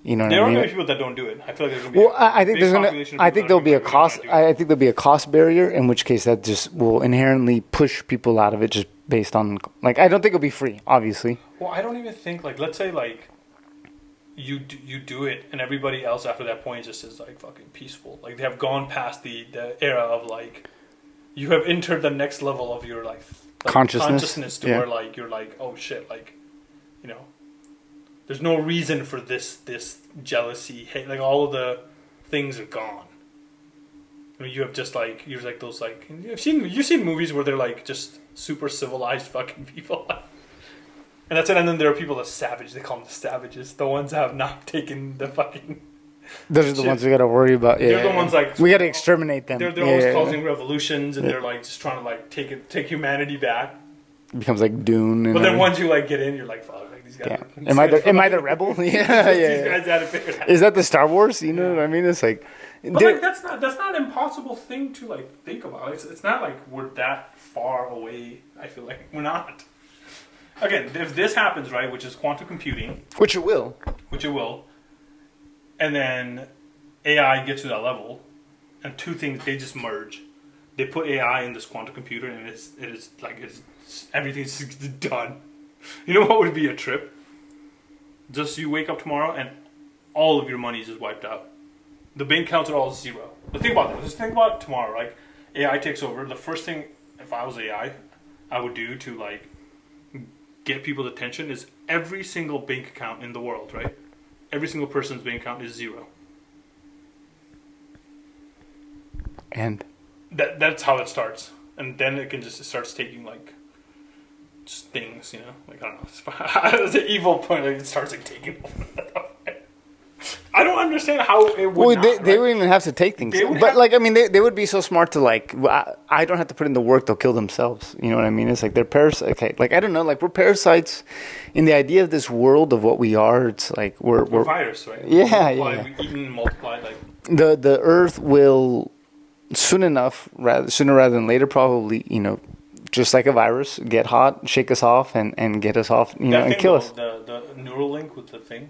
Speaker 1: You know what I mean?
Speaker 2: There are going to be people that don't do it. I feel like there's going to be
Speaker 1: I think there's going to. I think there'll be a cost. I think there'll be a cost barrier, in which case that just will inherently push people out of it, just based on like. I don't think it'll be free, obviously.
Speaker 2: Well, I don't even think like let's say like you do it, and everybody else after that point just is like fucking peaceful. Like they have gone past the era of like you have entered the next level of your life, like, consciousness to where like you're like oh shit like there's no reason for this jealousy, hate, like all of the things are gone. I mean, you have just like you're like those like you've seen movies where they're like just super civilized fucking people, and that's it. And then there are people that savage. They call them the savages, the ones that have not taken the fucking.
Speaker 1: Those are the ones we got to worry about.
Speaker 2: They're the ones like
Speaker 1: we got to exterminate them.
Speaker 2: They're always causing revolutions, and they're like just trying to like take humanity back.
Speaker 1: It becomes like Dune.
Speaker 2: But then once you like get in, you're like, fuck.
Speaker 1: Yeah. Am I the rebel?
Speaker 2: These guys had to figure it out.
Speaker 1: Is that the Star Wars? You know what I mean? It's like,
Speaker 2: but like that's not an impossible thing to like think about. It's not like we're that far away. I feel like we're not. Again, if this happens, right, which is quantum computing,
Speaker 1: which it will,
Speaker 2: and then AI gets to that level, and two things they just merge. They put AI in this quantum computer, and it's everything's done. You know what would be a trip? Just you wake up tomorrow and all of your money is just wiped out. The bank accounts are all zero. But think about that. Just think about it tomorrow. Like AI takes over. The first thing, if I was AI, I would do to like get people's attention is every single bank account in the world, right? Every single person's bank account is zero.
Speaker 1: And
Speaker 2: that's how it starts. And then it starts taking like just things, you know? Like I don't know. It's an evil point. Like it starts like taking over. I don't understand how it would.
Speaker 1: Well,
Speaker 2: not,
Speaker 1: they
Speaker 2: right?
Speaker 1: wouldn't even have to take things,
Speaker 2: They would
Speaker 1: but
Speaker 2: have-
Speaker 1: like I mean, they would be so smart to like. I don't have to put in the work; they'll kill themselves. You know what I mean? It's like they're parasites. Okay, like I don't know, like we're parasites in the idea of this world of what we are. It's like we're
Speaker 2: We're virus, right?
Speaker 1: Yeah,
Speaker 2: Multiply,
Speaker 1: yeah.
Speaker 2: We eat and multiply. Like
Speaker 1: the Earth will sooner rather than later, probably, you know, just like a virus, get hot, shake us off, and get us off, you know,
Speaker 2: that
Speaker 1: and
Speaker 2: thing,
Speaker 1: kill
Speaker 2: though,
Speaker 1: us.
Speaker 2: the neural link with the thing,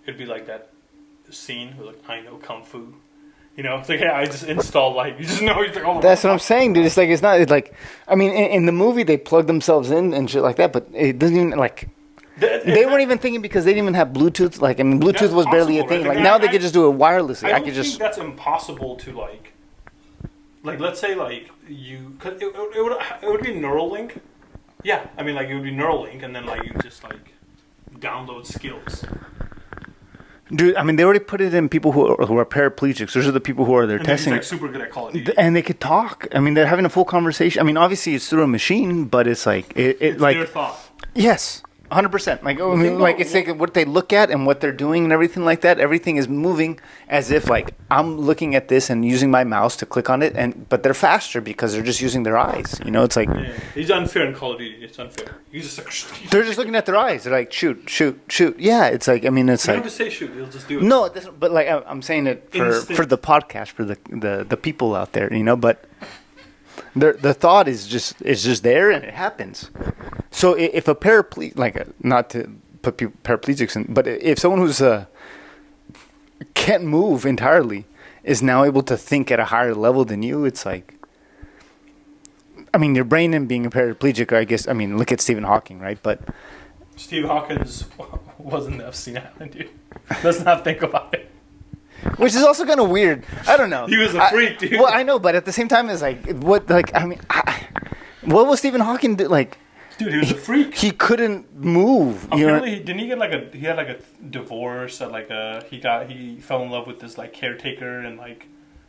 Speaker 2: it'd be like that scene where like I know kung fu. You know, it's like, hey, I just installed like you just know. He's like, oh,
Speaker 1: That's what I'm saying, dude. It's like it's not. It's like I mean, in the movie they plug themselves in and shit like that, but it doesn't even like. They weren't even thinking because they didn't even have Bluetooth. Like I mean, Bluetooth
Speaker 2: That's
Speaker 1: was barely a
Speaker 2: possible,
Speaker 1: thing.
Speaker 2: right?
Speaker 1: Like
Speaker 2: Like,
Speaker 1: now
Speaker 2: I-
Speaker 1: they could just do it wirelessly.
Speaker 2: I
Speaker 1: I
Speaker 2: don't
Speaker 1: could
Speaker 2: think
Speaker 1: just.
Speaker 2: that's impossible to like let's say like you cause it would be Neuralink. Yeah, I mean like it would be Neuralink, and then like you just like download skills.
Speaker 1: Dude, I mean, they already put it in people who are paraplegics. Those are the people who are they're
Speaker 2: And then he's
Speaker 1: testing.
Speaker 2: like super good at Call of Duty.
Speaker 1: And they could talk. I mean, they're having a full conversation. I mean, obviously it's through a machine, but it's like
Speaker 2: It's
Speaker 1: like
Speaker 2: their thought.
Speaker 1: yes, 100%. Like I
Speaker 2: think
Speaker 1: mean, like
Speaker 2: about
Speaker 1: it's like what they look at and what they're doing and everything like that. Everything is moving as if like I'm looking at this and using my mouse to click on it, but they're faster because they're just using their eyes. You know, it's like
Speaker 2: Yeah. He's unfair in Call of Duty. It's unfair. He's just like
Speaker 1: they're just looking at their eyes. They're like shoot, shoot, shoot. Yeah, it's like I mean, it's
Speaker 2: you don't
Speaker 1: like
Speaker 2: have to say shoot. He'll just do it.
Speaker 1: no, but like I'm saying it
Speaker 2: Instant.
Speaker 1: for the podcast for the people out there, you know. But the thought is just there and it happens. So if a paraplegic, like not to put paraplegics in, but if someone who's can't move entirely is now able to think at a higher level than you, it's like. I mean, your brain and being a paraplegic, I guess. I mean, look at Stephen Hawking, right? But
Speaker 2: Steve Hawkins wasn't Epstein Island, dude. Let's not think about it.
Speaker 1: which is also kind of weird. I don't know.
Speaker 2: He was a freak, dude.
Speaker 1: Well, I know, but at the same time, it's like what? Like, I mean, what was Stephen Hawking do? Like,
Speaker 2: Dude, he was a freak.
Speaker 1: he couldn't move. You know?
Speaker 2: Apparently, didn't he get he had like a divorce at like he fell in love with this like caretaker and like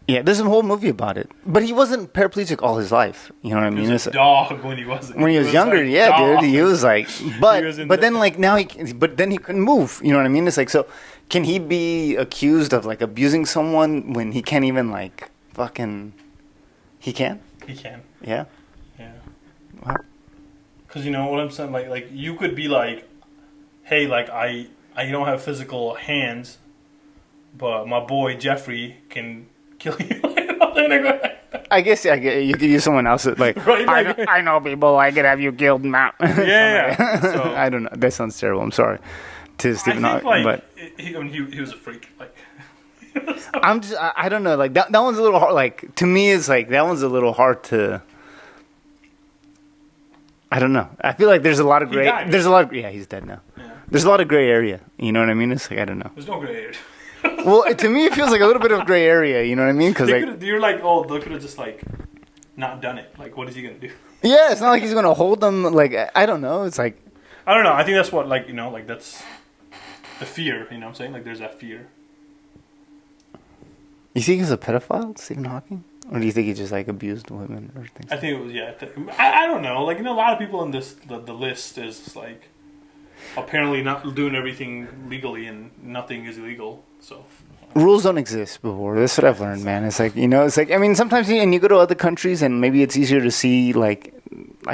Speaker 1: Yeah, there's a whole movie about it. But he wasn't paraplegic all his life. You know what I
Speaker 2: he
Speaker 1: mean?
Speaker 2: was a
Speaker 1: It's-
Speaker 2: dog when he wasn't.
Speaker 1: when he was younger,
Speaker 2: like,
Speaker 1: yeah,
Speaker 2: dog.
Speaker 1: dude, he was like,
Speaker 2: He
Speaker 1: but
Speaker 2: was in
Speaker 1: but
Speaker 2: the-
Speaker 1: then like now but then he couldn't move. You know what I mean? It's like, so can he be accused of like abusing someone when he can't even like fucking? He can?
Speaker 2: He can.
Speaker 1: Yeah.
Speaker 2: Yeah.
Speaker 1: Wow.
Speaker 2: Because you know what I'm saying, like you could be like, hey, like I don't have physical hands, but my boy Jeffrey can kill you.
Speaker 1: I guess you could use someone else like,
Speaker 2: Right, like-
Speaker 1: I know people. I could have you killed now.
Speaker 2: Yeah. So-
Speaker 1: I don't know. That sounds terrible. I'm sorry to Stephen
Speaker 2: I think
Speaker 1: Hawking,
Speaker 2: like
Speaker 1: but
Speaker 2: he was a freak. Like
Speaker 1: I don't know. Like that one's a little hard. Like to me, it's like that one's a little hard to. I don't know. I feel like there's a lot of
Speaker 2: He
Speaker 1: gray.
Speaker 2: died.
Speaker 1: There's a lot of he's dead now.
Speaker 2: yeah.
Speaker 1: There's a lot of gray area. You know what I mean? It's like I don't know.
Speaker 2: There's no gray area.
Speaker 1: Well, to me, it feels like a little bit of gray area. You know what I mean? Because like,
Speaker 2: You're like, oh, they could have just like not done it. Like, what is he gonna do?
Speaker 1: yeah, it's not like he's gonna hold them. Like I don't know. It's like
Speaker 2: I don't know. I think that's what like like that's the fear. You know what I'm saying? Like, there's that fear.
Speaker 1: you think he's a pedophile, Stephen Hawking, or do you think he just like abused women or things?
Speaker 2: I think it was I don't know. Like a lot of people in the list is like apparently not doing everything legally and nothing is illegal. So
Speaker 1: Rules don't exist before. That's what I've learned, man. It's like it's like I mean, sometimes you go to other countries and maybe it's easier to see like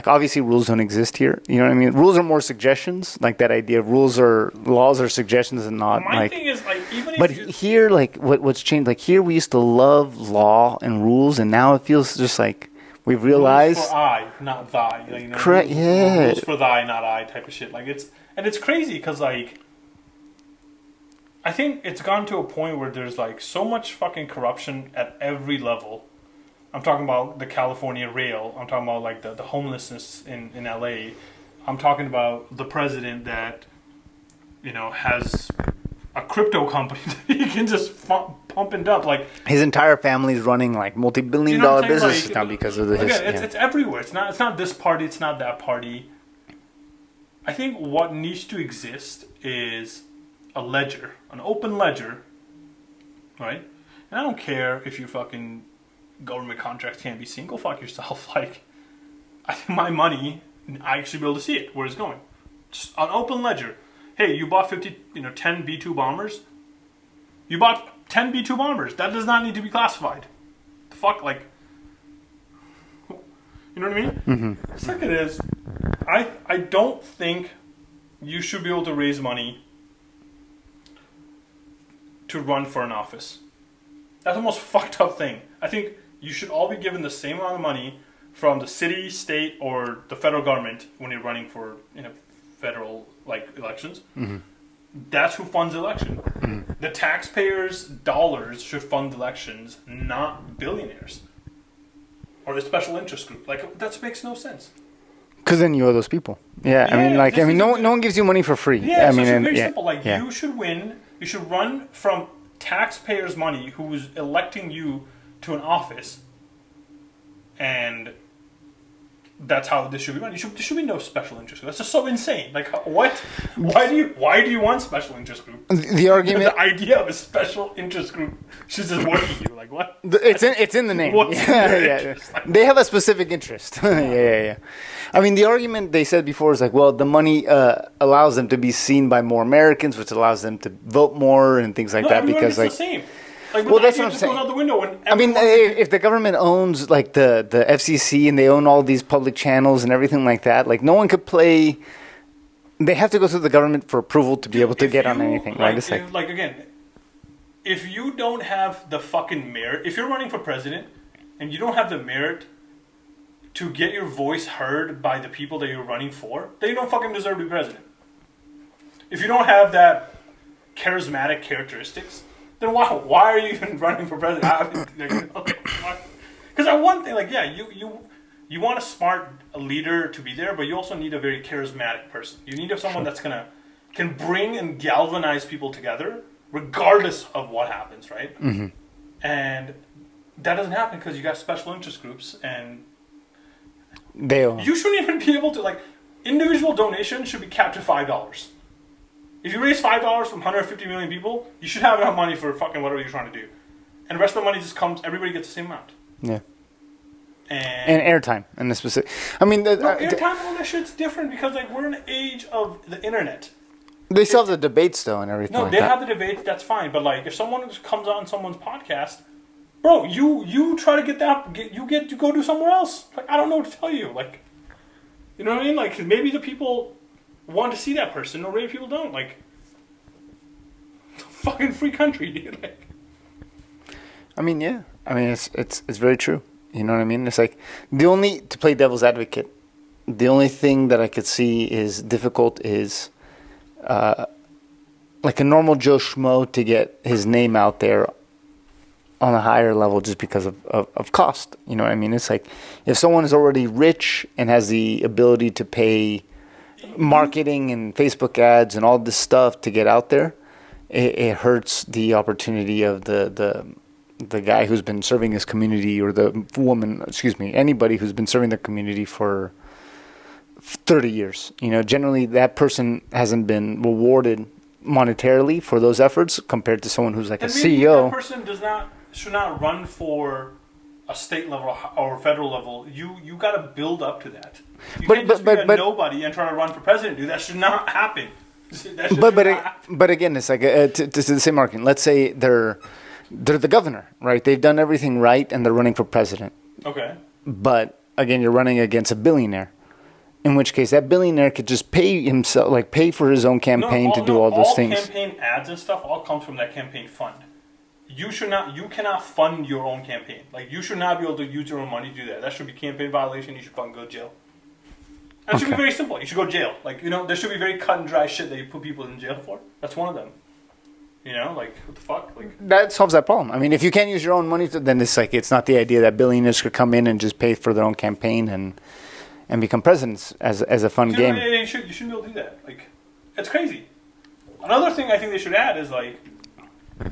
Speaker 1: obviously rules don't exist here. You know what I mean? Rules are more suggestions, like that idea. Laws are suggestions and not
Speaker 2: my
Speaker 1: like.
Speaker 2: thing is like even
Speaker 1: But
Speaker 2: if you,
Speaker 1: here, like what's changed? Like here, we used to love law and rules, and now it feels just like we've realized.
Speaker 2: rules for I, not thy. Like,
Speaker 1: Correct,
Speaker 2: rules,
Speaker 1: yeah.
Speaker 2: Rules for thy, not I, type of shit. Like it's crazy because like I think it's gone to a point where there's like so much fucking corruption at every level. I'm talking about the California rail. I'm talking about like the homelessness in LA. I'm talking about the president that, has a crypto company that he can just pump and dump. Like
Speaker 1: his entire family's running like multi-billion-dollar businesses now because of this.
Speaker 2: Again, it's everywhere. It's not this party. It's not that party. I think what needs to exist is a ledger, an open ledger, right? And I don't care if your fucking government contracts can't be seen. Go fuck yourself. Like, I think my money, I should be able to see it, where it's going. Just an open ledger. Hey, you bought 10 B-2 bombers. You bought 10 B-2 bombers. That does not need to be classified. The fuck, like, you know what I mean?
Speaker 1: Mm-hmm.
Speaker 2: Second is, I don't think you should be able to raise money to run for an office. That's the most fucked up thing. I think you should all be given the same amount of money from the city, state, or the federal government when you're running for federal elections.
Speaker 1: Mm-hmm.
Speaker 2: That's who funds the election.
Speaker 1: Mm-hmm.
Speaker 2: The taxpayers' dollars should fund elections, not billionaires or the special interest group. Like, that makes no sense.
Speaker 1: Because then you owe those people. Yeah, no one gives you money for free.
Speaker 2: Yeah, it's very simple. Like, you should win. You should run from taxpayers' money, who is electing you to an office, and that's how this should be run. There should be no special interest group. That's just so insane. Like, what? Why do you want special interest group?
Speaker 1: The argument,
Speaker 2: the idea of a special interest group should just work you. Like, what?
Speaker 1: It's in the name. Yeah. They have a specific interest. Yeah. I mean, the argument they said before is like, well, the money allows them to be seen by more Americans, which allows them to vote more and things like that. Because
Speaker 2: the same. Like,
Speaker 1: well, that's what I'm saying.
Speaker 2: Out the window when
Speaker 1: I mean, if the government owns like the FCC and they own all these public channels and everything like that, like no one could play. They have to go through the government for approval to be able to get on anything, right? It's
Speaker 2: like again, if you don't have the fucking merit, if you're running for president and you don't have the merit to get your voice heard by the people that you're running for, then you don't fucking deserve to be president. If you don't have that charismatic characteristics, then why are you even running for president? Because I one thing, like, yeah, you want a smart leader to be there, but you also need a very charismatic person. You need someone that's can bring and galvanize people together, regardless of what happens, right?
Speaker 1: Mm-hmm.
Speaker 2: And that doesn't happen because you got special interest groups, and
Speaker 1: you
Speaker 2: shouldn't even be able to, like, individual donations should be capped to $5. If you raise $5 from 150 million people, you should have enough money for fucking whatever you're trying to do. And the rest of the money just comes, everybody gets the same amount.
Speaker 1: Yeah. And airtime and the specific. I mean,
Speaker 2: airtime and all that shit's different because, like, we're in an age of the internet.
Speaker 1: They still have the debates though and everything.
Speaker 2: No, they have the debates. That's fine. But, like, if someone comes on someone's podcast, bro, you try to get that. You get to go do somewhere else. Like, I don't know what to tell you. Like, you know what I mean? Like, maybe the people want to see that person, or maybe people don't. Like, fucking free country, dude. Like,
Speaker 1: I mean, yeah. I mean, it's very true. You know what I mean? It's like to play devil's advocate, the only thing that I could see is difficult is like a normal Joe Schmo to get his name out there on a higher level just because of cost. You know what I mean? It's like if someone is already rich and has the ability to pay marketing and Facebook ads and all this stuff to get out there, it hurts the opportunity of the guy who's been serving his community, or the woman, anybody who's been serving their community for 30 years. You know, generally that person hasn't been rewarded monetarily for those efforts compared to someone who's like a CEO.
Speaker 2: That person should not run for a state level or federal level. You got to build up to that. You can't just be a nobody and try to run for president, dude. That should not happen.
Speaker 1: But again, it's like to the same argument. Let's say they're the governor, right? They've done everything right, and they're running for president.
Speaker 2: Okay.
Speaker 1: But again, you're running against a billionaire. In which case, that billionaire could just pay himself, like pay for his own campaign to do all those things.
Speaker 2: All campaign ads and stuff all comes from that campaign fund. You cannot fund your own campaign. Like, you should not be able to use your own money to do that. That should be campaign violation. You should fucking go to jail. That should be very simple. You should go to jail. Like, there should be very cut and dry shit that you put people in jail for. That's one of them. You know, like, what the fuck? Like,
Speaker 1: that solves that problem. I mean, if you can't use your own money, then it's like, it's not the idea that billionaires could come in and just pay for their own campaign, and and become presidents as a fun game.
Speaker 2: You shouldn't be able to do that. Like, it's crazy. Another thing I think they should add is like, I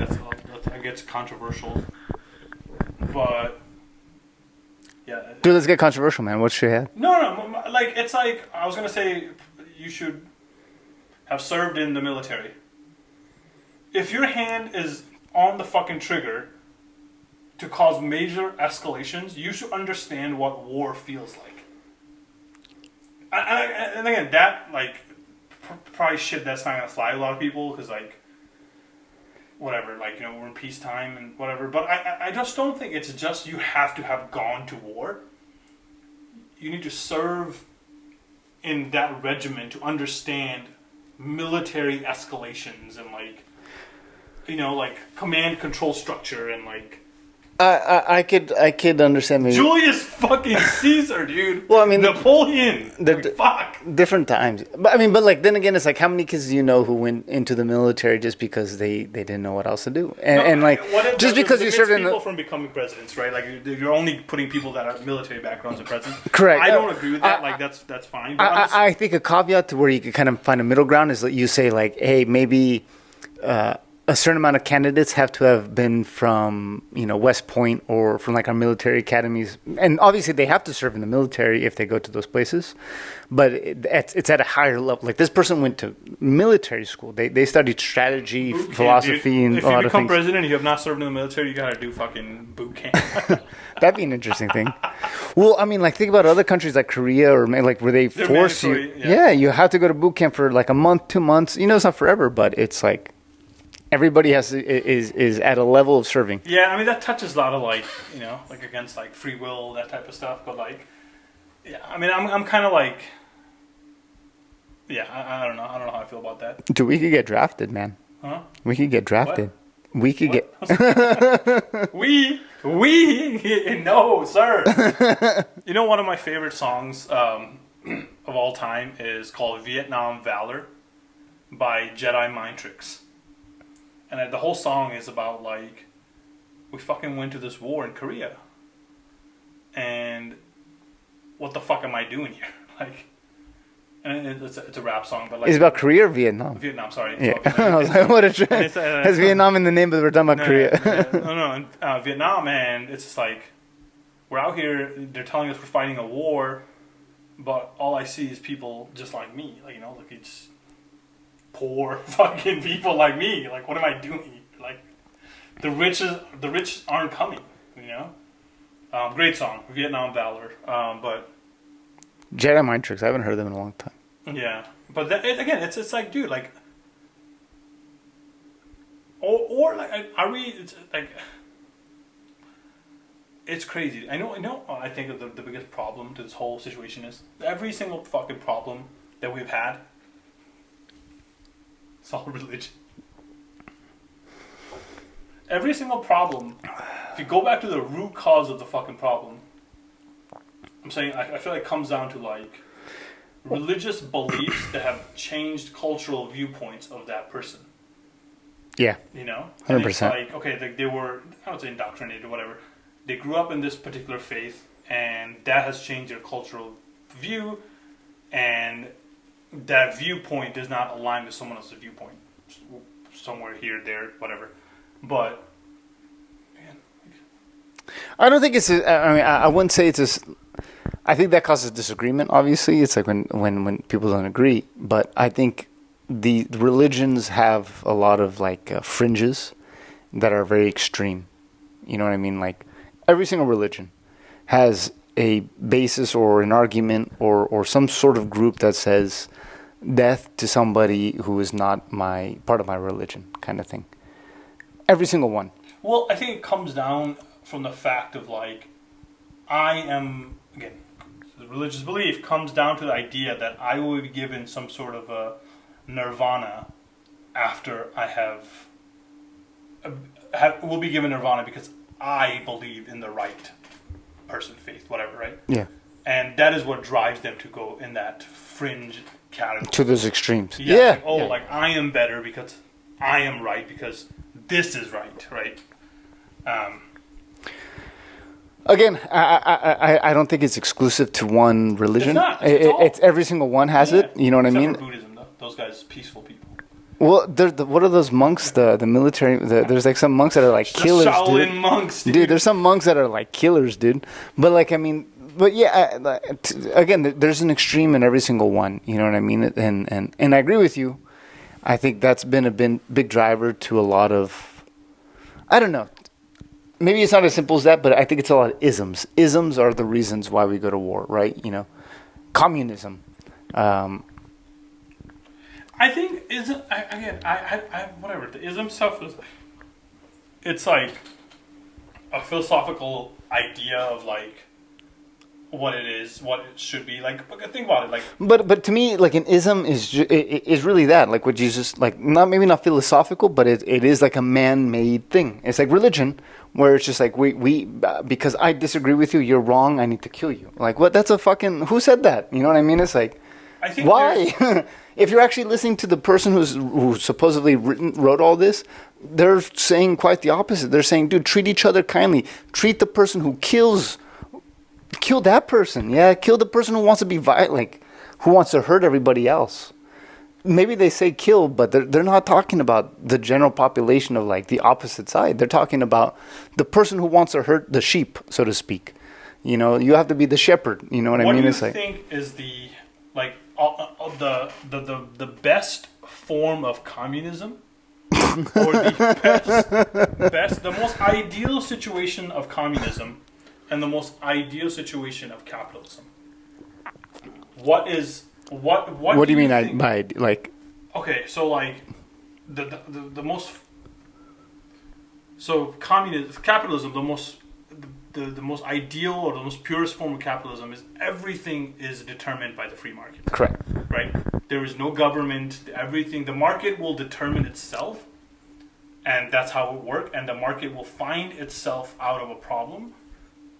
Speaker 2: feel like that gets controversial, but yeah.
Speaker 1: Dude, let's get controversial, man. What's your head?
Speaker 2: No. Like, it's like, I was gonna say you should have served in the military. If your hand is on the fucking trigger to cause major escalations, you should understand what war feels like. And again, that, like, probably shit that's not gonna fly with a lot of people, because, like, whatever, like, you know, we're in peacetime and whatever, but I just don't think it's just you have to have gone to war. You need to serve in that regiment to understand military escalations and, like, you know, like, command control structure and, like,
Speaker 1: I could understand maybe
Speaker 2: Julius fucking Caesar, dude.
Speaker 1: Well, I mean,
Speaker 2: Napoleon. Fuck.
Speaker 1: different times. But I mean, but like then again, it's like how many kids do you know who went into the military just because they didn't know what else to do, and like just because you served in
Speaker 2: people from becoming presidents, right? Like you're only putting people that have military backgrounds in presidents.
Speaker 1: Correct.
Speaker 2: I don't agree with that. Like that's fine. But
Speaker 1: I think a caveat to where you could kind of find a middle ground is that you say like, hey, maybe. A certain amount of candidates have to have been from, you know, West Point or from like our military academies, and obviously they have to serve in the military if they go to those places. But it's at a higher level. Like this person went to military school. They studied strategy, philosophy, and a lot of things. If you become
Speaker 2: president and you have not served in the military, you gotta do fucking boot camp.
Speaker 1: That'd be an interesting thing. Well, I mean, like think about other countries like Korea or like where they force you. Yeah, you have to go to boot camp for like a month, 2 months. You know, it's not forever, but it's like. Everybody is at a level of serving.
Speaker 2: Yeah, I mean that touches a lot of like, you know, like against like free will, that type of stuff. But like, yeah, I mean I'm kind of like, yeah, I don't know how I feel about that.
Speaker 1: Dude, we could get drafted, man.
Speaker 2: Huh?
Speaker 1: We could get drafted. What? We could get.
Speaker 2: we no, sir. You know, one of my favorite songs of all time is called "Vietnam Valor" by Jedi Mind Tricks. And the whole song is about, like, we fucking went to this war in Korea. And what the fuck am I doing here? Like, and it's a rap song, but like...
Speaker 1: It's about Korea or Vietnam?
Speaker 2: Vietnam, sorry.
Speaker 1: Yeah. I was like, what a trend. Has Vietnam in the name, but we're talking about Korea.
Speaker 2: No. Vietnam, and it's just like, we're out here, they're telling us we're fighting a war, but all I see is people just like me. Like, you know, like, it's... poor fucking people like me. Like, what am I doing? Like, the rich aren't coming. You know. Great song, Vietnam Valor. But
Speaker 1: Jedi Mind Tricks. I haven't heard them in a long time.
Speaker 2: Yeah, but again, it's like, dude, like, or like, are we? It's like, it's crazy. I know. I think the biggest problem to this whole situation is every single fucking problem that we've had. It's all religion. Every single problem, if you go back to the root cause of the fucking problem, I'm saying I feel like it comes down to like religious beliefs that have changed cultural viewpoints of that person.
Speaker 1: Yeah.
Speaker 2: You know?
Speaker 1: 100%.
Speaker 2: It's like, okay, they were, I don't say indoctrinated or whatever. They grew up in this particular faith, and that has changed their cultural view, and that viewpoint does not align with someone else's viewpoint. Somewhere here, there, whatever. But, man.
Speaker 1: I don't think it's I wouldn't say it's I think that causes disagreement, obviously. It's like when people don't agree. But I think the religions have a lot of like fringes that are very extreme. You know what I mean? Like every single religion has a basis or an argument or some sort of group that says death to somebody who is not part of my religion, kind of thing. Every single one.
Speaker 2: Well, I think it comes down from the fact of like, I am, again, the religious belief comes down to the idea that I will be given some sort of a nirvana after I will be given nirvana because I believe in the right person, faith, whatever, right?
Speaker 1: Yeah.
Speaker 2: And that is what drives them to go in that fringe category.
Speaker 1: To those extremes.
Speaker 2: Yeah. Like, like I am better because I am right because this is right, right?
Speaker 1: Again, I don't think it's exclusive to one religion.
Speaker 2: It's not. It's
Speaker 1: every single one has
Speaker 2: Yeah.
Speaker 1: it. You know what I
Speaker 2: Except
Speaker 1: mean?
Speaker 2: for Buddhism, though. Those guys, peaceful people.
Speaker 1: Well, what are those monks? The military. There's like some monks that are like killers,
Speaker 2: the Shaolin
Speaker 1: dude.
Speaker 2: monks, dude.
Speaker 1: Dude, there's some monks that are like killers, dude. But like, I mean, but yeah, again, there's an extreme in every single one. You know what I mean? And I agree with you. I think that's been a big driver to a lot of, I don't know. Maybe it's not as simple as that, but I think it's a lot of isms. Isms are the reasons why we go to war, right? You know, communism.
Speaker 2: I think whatever the ism stuff is. It's like a philosophical idea of like what it is, what it should be. Like, think about it. Like,
Speaker 1: but to me, like an ism is really that. Like what Jesus, like not philosophical, but it is like a man-made thing. It's like religion, where it's just like we because I disagree with you, you're wrong. I need to kill you. Like what? That's a fucking who said that? You know what I mean? It's like.
Speaker 2: I think
Speaker 1: why? If you're actually listening to the person who supposedly wrote all this, they're saying quite the opposite. They're saying, dude, treat each other kindly. Treat the person who kill that person. Yeah, kill the person who wants to be violent, like who wants to hurt everybody else. Maybe they say kill, but they're not talking about the general population of like the opposite side. They're talking about the person who wants to hurt the sheep, so to speak. You know, you have to be the shepherd. You know what I mean?
Speaker 2: What do you
Speaker 1: it's
Speaker 2: think is the like the best form of communism, or the best, the most ideal situation of communism, and the most ideal situation of capitalism? What is what?
Speaker 1: What do you mean by like?
Speaker 2: Okay, so like the most. So capitalism, the most ideal or the most purest form of capitalism is everything is determined by the free market.
Speaker 1: Correct.
Speaker 2: Right? There is no government. Everything, the market will determine itself, and that's how it works. And the market will find itself out of a problem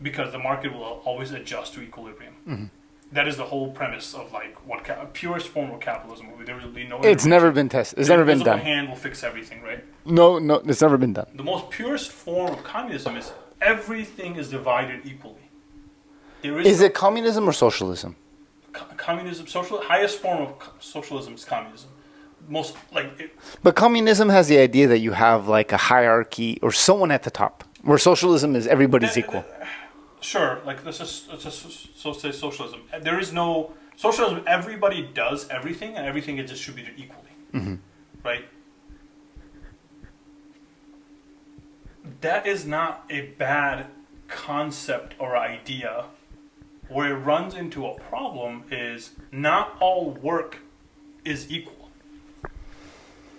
Speaker 2: because the market will always adjust to equilibrium.
Speaker 1: Mm-hmm.
Speaker 2: That is the whole premise of like what purest form of capitalism will be. There will be no.
Speaker 1: It's never been tested. It's never been done.
Speaker 2: The hand will fix everything, right?
Speaker 1: No, it's never been done.
Speaker 2: The most purest form of communism is everything is divided equally.
Speaker 1: Is it communism or socialism?
Speaker 2: Communism, highest form of socialism is communism. Most
Speaker 1: But communism has the idea that you have like a hierarchy or someone at the top, where socialism is everybody's equal.
Speaker 2: Sure, like let's just say socialism. There is no socialism. Everybody does everything, and everything is distributed equally, right? That is not a bad concept or idea. Where it runs into a problem is not all work is equal,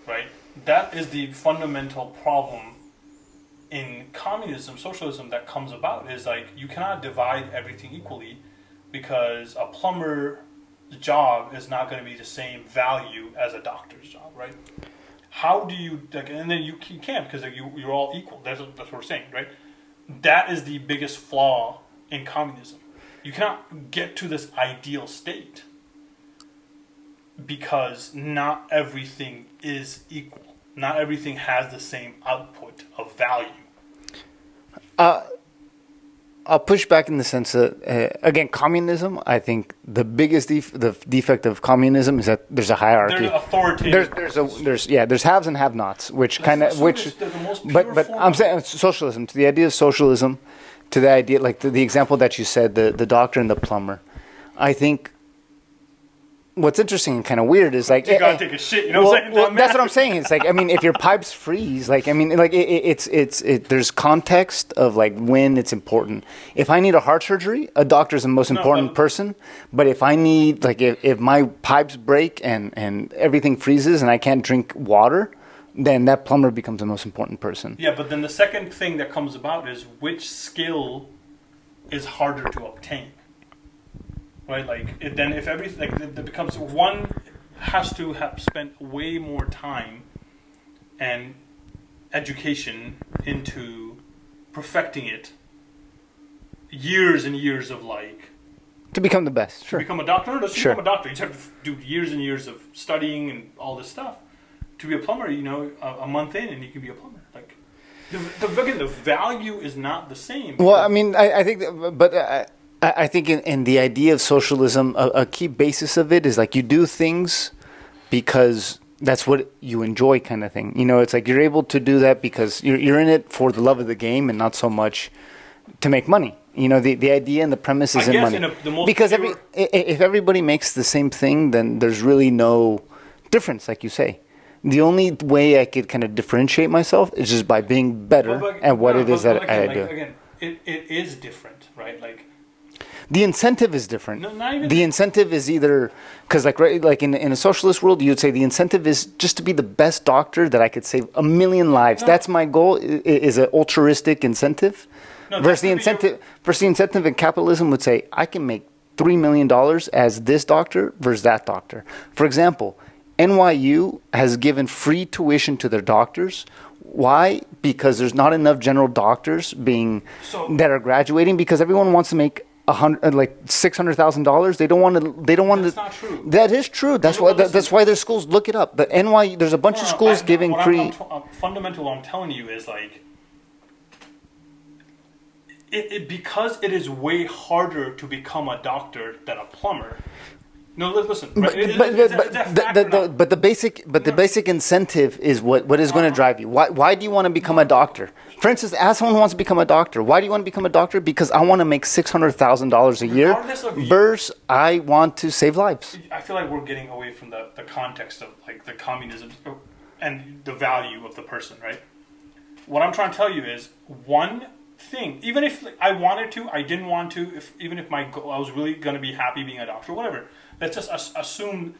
Speaker 2: right? That is the fundamental problem in communism, socialism that comes about is like you cannot divide everything equally because a plumber's job is not going to be the same value as a doctor's job, right? How do you, like, and then you can't because like, you're all equal. That's what we're saying, right? That is the biggest flaw in communism. You cannot get to this ideal state because not everything is equal. Not everything has the same output of value.
Speaker 1: I'll push back in the sense that, again, communism, I think the biggest defect of communism is that there's a hierarchy.
Speaker 2: There's authoritative.
Speaker 1: There's haves and have-nots, but I'm saying socialism, to the idea of socialism, to the idea, like the example that you said, the doctor and the plumber. I think what's interesting and kind of weird is like
Speaker 2: you gotta take a shit. You know what I'm saying?
Speaker 1: Well, that's what I'm saying. It's like, I mean, if your pipes freeze, like, I mean, like it's there's context of like when it's important. If I need a heart surgery, a doctor's the most important person. But if I need, like, if my pipes break and everything freezes and I can't drink water, then that plumber becomes the most important person.
Speaker 2: Yeah, but then the second thing that comes about is which skill is harder to obtain. Right, like if everything, like it becomes one has to have spent way more time and education into perfecting it, years and years of like
Speaker 1: to become the best. Sure.
Speaker 2: To become a doctor,
Speaker 1: Sure.
Speaker 2: Become a doctor. You just have to do years and years of studying and all this stuff. To be a plumber, you know, a month in and you can be a plumber. Like The value is not the same.
Speaker 1: Well, I mean, I think, I think in the idea of socialism, a key basis of it is like you do things because that's what you enjoy, kind of thing. You know, it's like you're able to do that because you're in it for the love of the game and not so much to make money. You know, the idea and the premise is in money. Because if everybody makes the same thing, then there's really no difference, like you say. The only way I could kind of differentiate myself is just by being better at what it is that I do.
Speaker 2: Again, it is different, right? Like
Speaker 1: the incentive is different.
Speaker 2: No, not even
Speaker 1: the incentive is either because, like in a socialist world, you'd say the incentive is just to be the best doctor that I could save 1 million lives. No. That's my goal. Is an altruistic incentive. No, versus the incentive in capitalism would say I can make $3 million as this doctor versus that doctor. For example, NYU has given free tuition to their doctors. Why? Because there's not enough general doctors that are graduating because everyone wants to make $600,000. They don't want to.
Speaker 2: That's not true.
Speaker 1: That is true. That's why there's schools. Look it up. The NYU. There's a bunch of schools giving free.
Speaker 2: Fundamental. What I'm telling you is like. Because it is way harder to become a doctor than a plumber. No, listen. Right?
Speaker 1: But the basic incentive is what is going to drive you. Why do you want to become a doctor? For instance, ask someone who wants to become a doctor. Why do you want to become a doctor? Because I want to make $600,000 a year. Versus I want to save lives.
Speaker 2: I feel like we're getting away from the context of like the communism and the value of the person, right? What I'm trying to tell you is one thing. Even if I wanted to, I didn't want to. Even if I was really going to be happy being a doctor, whatever. Let's just assume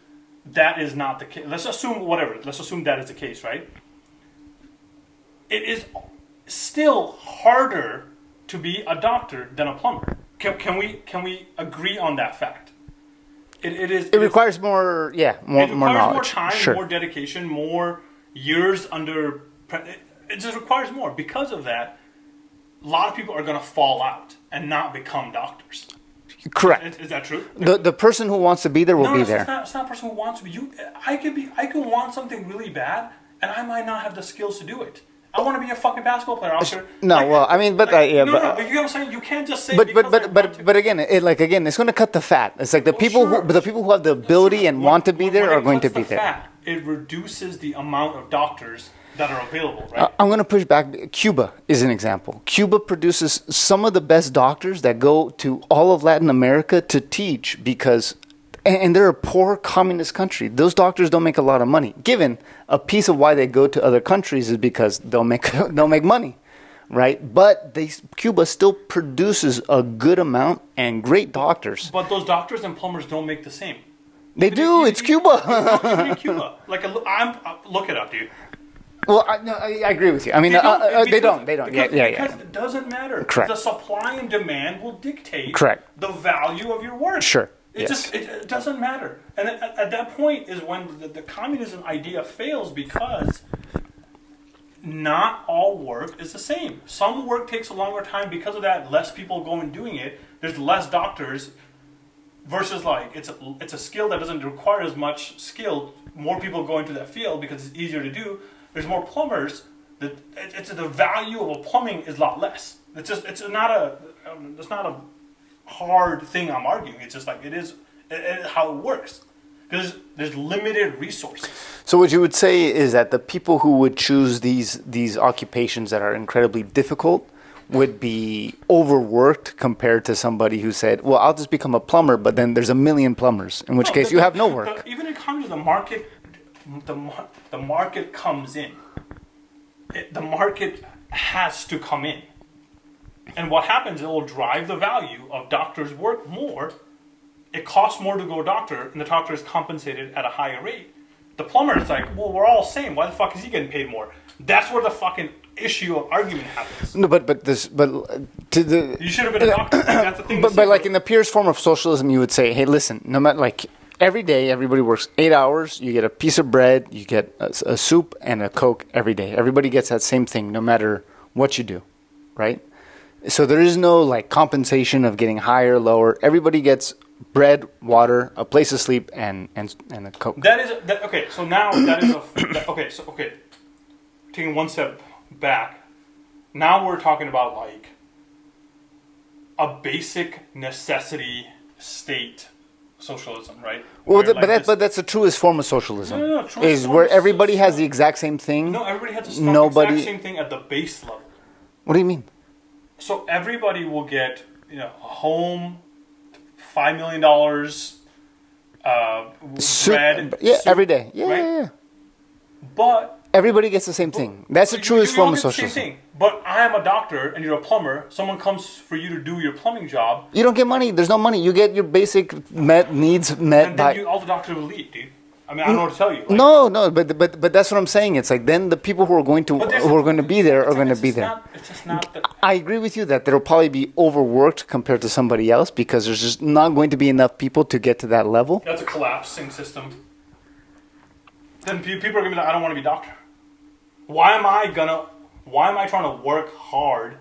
Speaker 2: that is not the case. Let's assume whatever. Let's assume that is the case, right? It is still harder to be a doctor than a plumber. Can we agree on that fact? It
Speaker 1: requires more knowledge.
Speaker 2: More time,
Speaker 1: sure.
Speaker 2: More dedication, more years under. It just requires more. Because of that, a lot of people are going to fall out and not become doctors.
Speaker 1: Correct.
Speaker 2: Is that true?
Speaker 1: The person who wants to be there will be there.
Speaker 2: It's not a person who wants to be. I can want something really bad, and I might not have the skills to do it. I want to be a fucking basketball player, Oscar.
Speaker 1: No, like, well, I mean, but
Speaker 2: but you know what I'm saying. You can't just say.
Speaker 1: But again, it's going to cut the fat. It's like the people who have the ability and want to be there are going to be there.
Speaker 2: Fat, it reduces the amount of doctors that are available, right?
Speaker 1: I'm going to push back. Cuba is an example. Cuba produces some of the best doctors that go to all of Latin America to teach because, and they're a poor communist country. Those doctors don't make a lot of money. Given a piece of why they go to other countries is because they'll make money, right? But Cuba still produces a good amount and great doctors.
Speaker 2: But those doctors and plumbers don't make the same.
Speaker 1: They do. It's Cuba.
Speaker 2: Even in Cuba, look it up, dude.
Speaker 1: Well, I agree with you. I mean, they don't. Because
Speaker 2: it doesn't matter.
Speaker 1: Correct.
Speaker 2: The supply and demand will dictate
Speaker 1: Correct.
Speaker 2: the value of your work.
Speaker 1: Sure.
Speaker 2: It doesn't matter. And at that point is when the communism idea fails because not all work is the same. Some work takes a longer time. Because of that, less people go and doing it. There's less doctors versus like it's a skill that doesn't require as much skill. More people go into that field because it's easier to do. There's more plumbers. The value of a plumbing is a lot less. It's not a hard thing I'm arguing. It's just like it is how it works. Because there's limited resources.
Speaker 1: So what you would say is that the people who would choose these occupations that are incredibly difficult would be overworked compared to somebody who said, well, I'll just become a plumber, but then there's 1 million plumbers, in which case you have no work.
Speaker 2: Even in communism, the market comes in. The market has to come in. And what happens, it will drive the value of doctors' work more. It costs more to go doctor, and the doctor is compensated at a higher rate. The plumber is like, well, we're all the same. Why the fuck is he getting paid more? That's where the fucking issue of argument happens.
Speaker 1: No,
Speaker 2: you should have been a doctor. That's the thing.
Speaker 1: But like in the purest form of socialism, you would say, hey, listen, no matter like. Every day, everybody works 8 hours. You get a piece of bread, you get a soup, and a Coke every day. Everybody gets that same thing, no matter what you do, right? So there is no like compensation of getting higher, lower. Everybody gets bread, water, a place to sleep, and a Coke.
Speaker 2: Okay. So now that is okay. Taking one step back, now we're talking about like a basic necessity state socialism, right?
Speaker 1: Well,
Speaker 2: Where, like,
Speaker 1: but that's the truest form of socialism.
Speaker 2: No, truest
Speaker 1: is
Speaker 2: form
Speaker 1: where
Speaker 2: of
Speaker 1: everybody has
Speaker 2: socialism.
Speaker 1: the exact same thing.
Speaker 2: No, everybody has the
Speaker 1: Nobody-
Speaker 2: exact same thing at the base level.
Speaker 1: What do you mean?
Speaker 2: So everybody will get, a home, $5 million, bread,
Speaker 1: Yeah,
Speaker 2: soup,
Speaker 1: every day. Yeah,
Speaker 2: right?
Speaker 1: yeah.
Speaker 2: But
Speaker 1: Everybody gets the same thing. That's the
Speaker 2: you
Speaker 1: truest
Speaker 2: all
Speaker 1: form of
Speaker 2: get the same
Speaker 1: socialism.
Speaker 2: thing. But I am a doctor and you're a plumber. Someone comes for you to do your plumbing job,
Speaker 1: You don't get money. There's no money. You get your basic needs met
Speaker 2: and
Speaker 1: by.
Speaker 2: then all the doctors will leave, dude. I mean, I don't know what to tell you. Like,
Speaker 1: No, but that's what I'm saying. It's like then the people who are going to be there are going to be there.
Speaker 2: It's just not the.
Speaker 1: I agree with you that they'll probably be overworked compared to somebody else because there's just not going to be enough people to get to that level.
Speaker 2: That's a collapsing system. Then people are going to be like, I don't want to be a doctor. Why am I trying to work hard,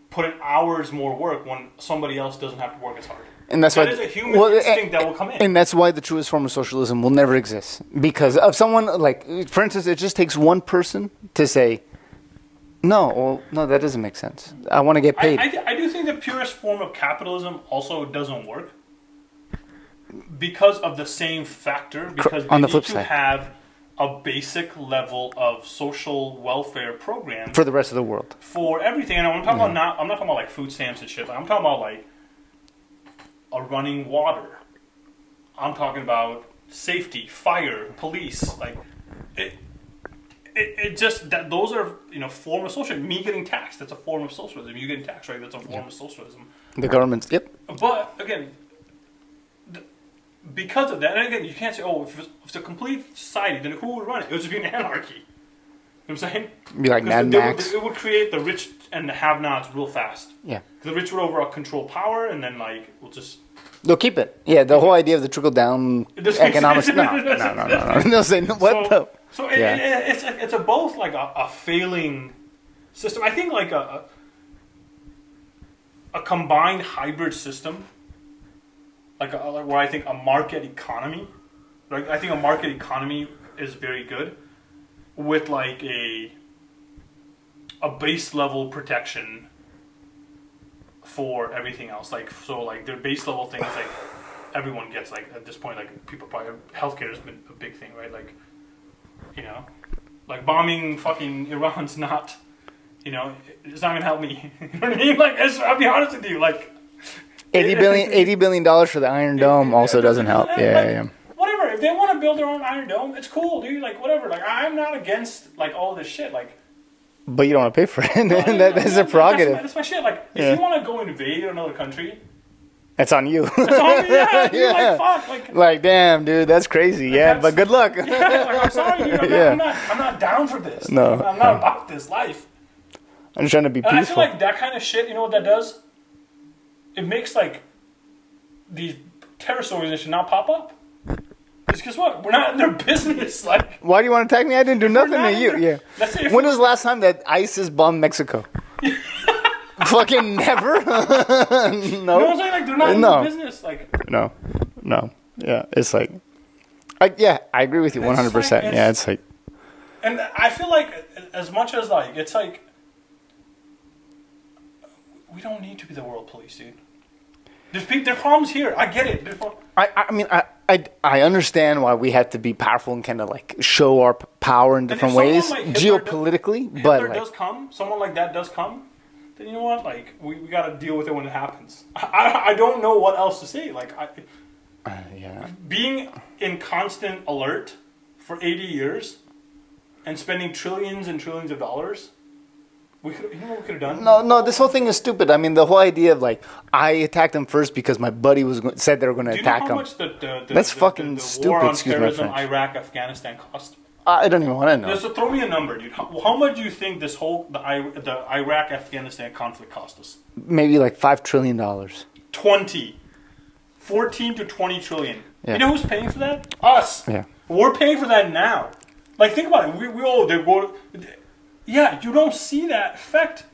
Speaker 2: put in hours more work when somebody else doesn't have to work as hard?
Speaker 1: And that's
Speaker 2: That
Speaker 1: why
Speaker 2: is a human instinct that will come in.
Speaker 1: And that's why the truest form of socialism will never exist. Because of someone, like, for instance, it just takes one person to say, no, that doesn't make sense. I want to get paid.
Speaker 2: I do think the purest form of capitalism also doesn't work because of the same factor. Because
Speaker 1: On
Speaker 2: we
Speaker 1: the flip
Speaker 2: need to
Speaker 1: side.
Speaker 2: have a basic level of social welfare program
Speaker 1: For the rest of the world.
Speaker 2: for everything. And I'm talking about I'm not talking about like food stamps and shit. Like, I'm talking about like a running water. I'm talking about safety, fire, police. Like it just that those are form of socialism. Me getting taxed, that's a form of socialism. You getting taxed, right? That's a form of socialism.
Speaker 1: The government's, yep.
Speaker 2: But again, because of that, and again, you can't say, oh, if it's a complete society, then who would run it? It would just be an anarchy. You know what I'm saying?
Speaker 1: Be like Mad Max.
Speaker 2: It would create the rich and the have-nots real fast.
Speaker 1: Yeah.
Speaker 2: The rich would overall control power, and then like we'll just.
Speaker 1: They'll keep it. Yeah, the whole idea of the trickle-down economics. No. They'll say, what the?
Speaker 2: So it's a both like a failing system. I think like a combined hybrid system, like where I think a market economy, like I think a market economy is very good, with like a base level protection for everything else. Like so, like their base level things like everyone gets. Like at this point, like people probably healthcare has been a big thing, right? Like. Like bombing fucking Iran's not, it's not gonna help me. You know what I mean? Like, I'll be honest with you, like,
Speaker 1: $80 billion for the Iron Dome also doesn't help. Yeah.
Speaker 2: Whatever. If they want to build their own Iron Dome, it's cool, dude. Like, whatever. Like, I'm not against like all this shit. Like,
Speaker 1: but you don't want to pay for it. That's a
Speaker 2: no,
Speaker 1: prerogative.
Speaker 2: That's my shit. Like, if you want to go invade another country,
Speaker 1: that's on you.
Speaker 2: it's on me. Yeah, dude, like fuck,
Speaker 1: like damn, dude, that's crazy. Yeah, but good luck.
Speaker 2: Yeah, like, I'm sorry, dude. I'm not down for this.
Speaker 1: No,
Speaker 2: I'm not about this life.
Speaker 1: I'm just trying to be peaceful.
Speaker 2: And I feel like that kind of shit, you know what that does? It makes like these terrorist organizations not pop up. Because guess what? We're not in their business. Like,
Speaker 1: why do you want to attack me? I didn't do nothing to you. Yeah. When was the last time that ISIS bombed Mexico? Fucking never. No.
Speaker 2: You know what I'm saying? Like they're not in their business. Like
Speaker 1: no. Yeah, it's like, I agree with you 100%.
Speaker 2: Like,
Speaker 1: yeah, it's like,
Speaker 2: and I feel like as much as like it's like we don't need to be the world police, dude. There are problems here. I get it.
Speaker 1: I mean, I understand why we have to be powerful and kind of like show our power in different ways,
Speaker 2: like
Speaker 1: geopolitically.
Speaker 2: Someone like that does come. Then you know what? Like we got to deal with it when it happens. I don't know what else to say. Like being in constant alert for 80 years and spending trillions and trillions of dollars. You know what we could have done?
Speaker 1: No, this whole thing is stupid. I mean, the whole idea of like I attacked them first because my buddy said they were going to attack him. That's fucking stupid.
Speaker 2: War on
Speaker 1: excuse
Speaker 2: terrorism,
Speaker 1: my French.
Speaker 2: Iraq, Afghanistan cost.
Speaker 1: I don't even want to know.
Speaker 2: Just throw me a number, dude. How much do you think the Iraq Afghanistan conflict cost us?
Speaker 1: Maybe like $5 trillion.
Speaker 2: 14 to 20 trillion.
Speaker 1: Yeah.
Speaker 2: You know who's paying for that? Us.
Speaker 1: Yeah.
Speaker 2: We're paying for that now. Like think about it. Yeah, you don't see that effect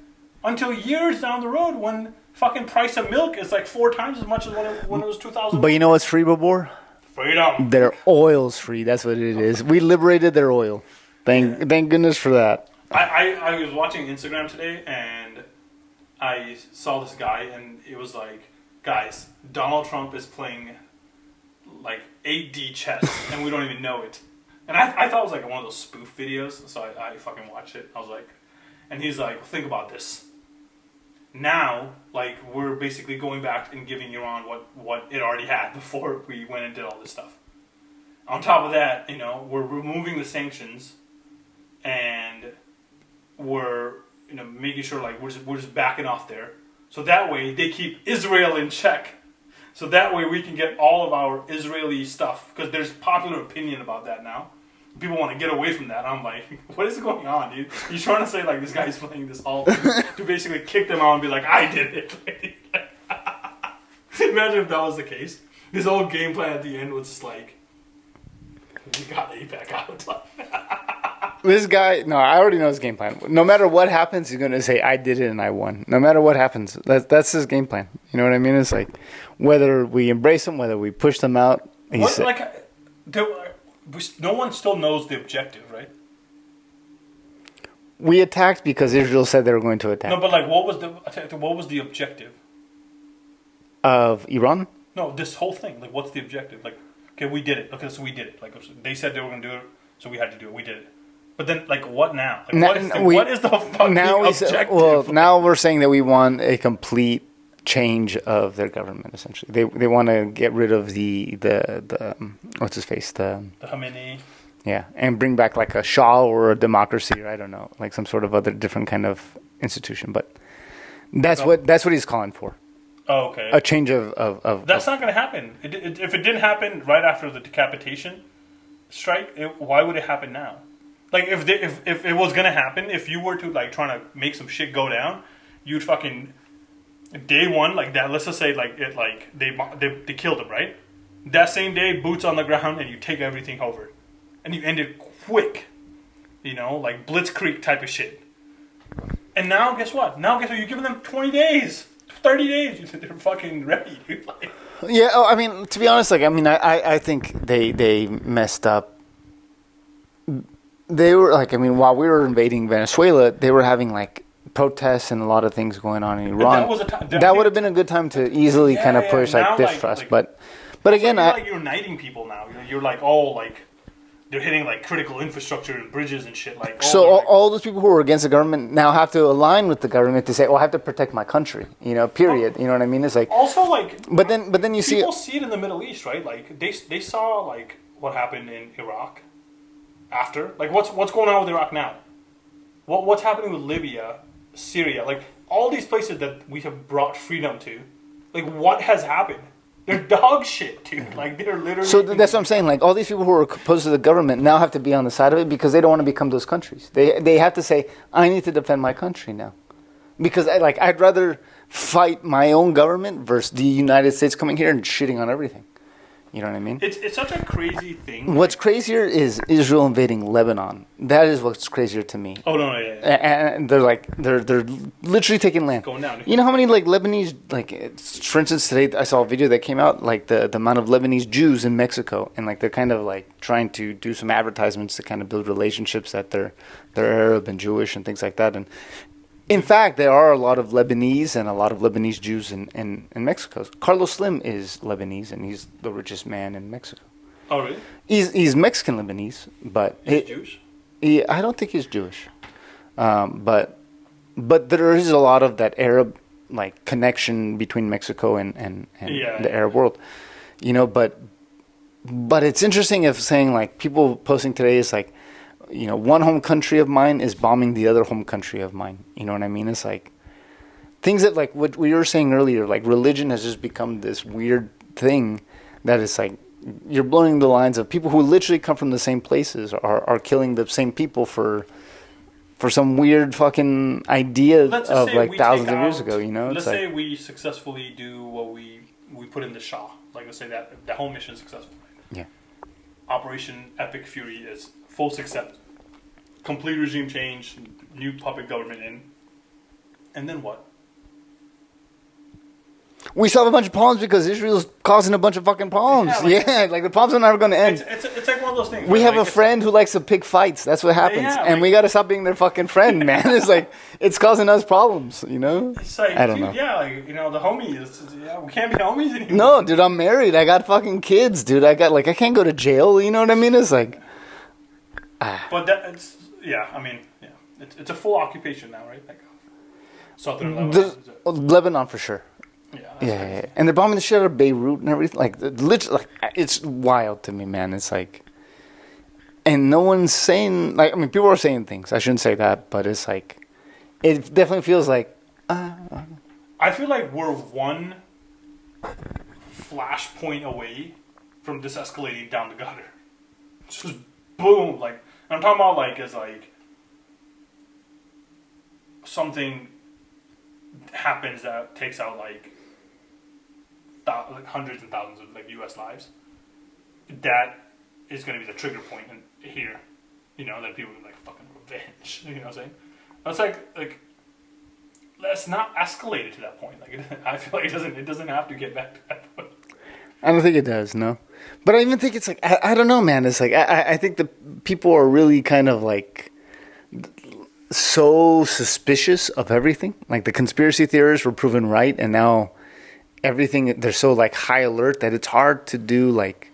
Speaker 2: until years down the road when fucking price of milk is like 4 times as much as when it was 2000.
Speaker 1: But you know what's free, Babor?
Speaker 2: Freedom.
Speaker 1: Their oil's free. That's what it is. We liberated their oil. Thank goodness for that.
Speaker 2: I was watching Instagram today and I saw this guy and it was like, guys, Donald Trump is playing like 8D chess and we don't even know it. And I thought it was like one of those spoof videos, so I fucking watched it. I was like, and he's like, think about this. Now, like, we're basically going back and giving Iran what it already had before we went and did all this stuff. On top of that, you know, we're removing the sanctions and we're, you know, making sure like we're just backing off there. So that way they keep Israel in check. So that way we can get all of our Israeli stuff, because there's popular opinion about that now. People want to get away from that. I'm like, what is going on, dude? You're trying to say like this guy's playing this all to basically kick them out and be like, I did it. Imagine if that was the case. This whole game plan at the end was just like, we got AIPAC out.
Speaker 1: This guy, no, I already know his game plan. No matter what happens, he's going to say, I did it and I won. No matter what happens. That's his game plan. You know what I mean? It's like, whether we embrace him, whether we push them out.
Speaker 2: No one still knows the objective, right?
Speaker 1: We attacked because Israel said they were going to attack.
Speaker 2: No, but like, what was the objective
Speaker 1: of Iran?
Speaker 2: No, this whole thing. Like, what's the objective? Like, okay, we did it. Okay, so we did it. Like, they said they were going to do it, so we had to do it. We did it. But then, like, what now? Like, what is the fucking objective?
Speaker 1: Now we're saying that we want a complete change of their government. Essentially, they want to get rid of the what's his face, the
Speaker 2: Khamenei.
Speaker 1: Yeah, and bring back like a Shah or a democracy, or I don't know, like some sort of other different kind of institution. But that's what he's calling for.
Speaker 2: Oh, okay.
Speaker 1: A change of
Speaker 2: That's not going to happen. If it didn't happen right after the decapitation strike, why would it happen now? Like, if it was going to happen, if you were to like trying to make some shit go down, you'd fucking day one like that. Let's just say like it like they killed him, right? That same day, boots on the ground, and you take everything over, and you end it quick. You know, like blitzkrieg type of shit. And now, guess what? You're giving them 20 days. 30 days, they're fucking ready, dude. Like,
Speaker 1: yeah, I mean, to be honest, like, I mean, I think they messed up. They were like, I mean, while we were invading Venezuela, they were having like protests and a lot of things going on in Iran. That would have been a good time to easily kind of push like distrust, but again,
Speaker 2: like you're uniting people now. You're like, oh, like they're hitting like critical infrastructure and bridges and shit. Like,
Speaker 1: all those people who are against the government now have to align with the government to say, "Oh, I have to protect my country." You know, period. You know what I mean? It's like
Speaker 2: also like,
Speaker 1: but then you see
Speaker 2: people see it in the Middle East, right? Like they saw like what happened in Iraq after. Like what's going on with Iraq now? What's happening with Libya, Syria? Like all these places that we have brought freedom to. Like what has happened? They're dog shit, dude. Like, they're literally...
Speaker 1: So that's what I'm saying. Like, all these people who are opposed to the government now have to be on the side of it because they don't want to become those countries. They have to say, I need to defend my country now. Because, I'd rather fight my own government versus the United States coming here and shitting on everything. You know what I mean?
Speaker 2: It's such a crazy thing.
Speaker 1: What's crazier is Israel invading Lebanon. That is what's crazier to me.
Speaker 2: Oh no, yeah.
Speaker 1: And they're literally taking land.
Speaker 2: Going down.
Speaker 1: You know how many like Lebanese for instance today I saw a video that came out like the amount of Lebanese Jews in Mexico, and like they're kind of like trying to do some advertisements to kind of build relationships that they're Arab and Jewish and things like that. And in fact, there are a lot of Lebanese and a lot of Lebanese Jews in Mexico. Carlos Slim is Lebanese, and he's the richest man in Mexico.
Speaker 2: Oh, really?
Speaker 1: He's Mexican Lebanese, but
Speaker 2: he's Jewish.
Speaker 1: I don't think he's Jewish, but there is a lot of that Arab like connection between Mexico and the Arab world, you know. But it's interesting if saying like people posting today is like, you know, one home country of mine is bombing the other home country of mine. You know what I mean? It's like things that like what we were saying earlier, like religion has just become this weird thing that is like you're blurring the lines of people who literally come from the same places are killing the same people for some weird fucking idea of like thousands of years ago. You know?
Speaker 2: Let's say we successfully do what we put in the Shah. Like let's say that the whole mission is successful.
Speaker 1: Yeah.
Speaker 2: Operation Epic Fury is full success, complete regime change, new puppet government in, and then what?
Speaker 1: We solve a bunch of problems because Israel's causing a bunch of fucking problems. Yeah, like the problems are never going to end.
Speaker 2: It's like one of those things.
Speaker 1: We have
Speaker 2: like,
Speaker 1: a friend who likes to pick fights. That's what happens.
Speaker 2: Yeah,
Speaker 1: and
Speaker 2: like,
Speaker 1: we got to stop being their fucking friend, man. It's like, it's causing us problems, you know?
Speaker 2: It's like,
Speaker 1: I don't know.
Speaker 2: Yeah, like, you know, the homies. Yeah, we can't be homies anymore.
Speaker 1: No, dude, I'm married. I got fucking kids, dude. I can't go to jail. You know what I mean? It's like...
Speaker 2: But I mean, yeah. It's a full occupation now, right? Like, Southern Lebanon.
Speaker 1: Lebanon for sure.
Speaker 2: Yeah.
Speaker 1: And they're bombing the shit out of Beirut and everything. Like, literally, like, it's wild to me, man. It's like, and no one's saying, like, I mean, people are saying things. I shouldn't say that, but it's like, it definitely feels like.
Speaker 2: I feel like we're one flashpoint away from this escalating down the gutter. It's just boom, like I'm talking about, like as like something happens that takes out like hundreds and thousands of like U.S. lives. That is going to be the trigger point here. You know, that people are like fucking revenge. You know what I'm saying? It's like let's not escalate it to that point. Like I feel like it doesn't have to get back to that point.
Speaker 1: I don't think it does, no. But I even think it's like I don't know, man. It's like I think the people are really kind of like so suspicious of everything. Like the conspiracy theorists were proven right, and now everything, they're so like high alert that it's hard to do like.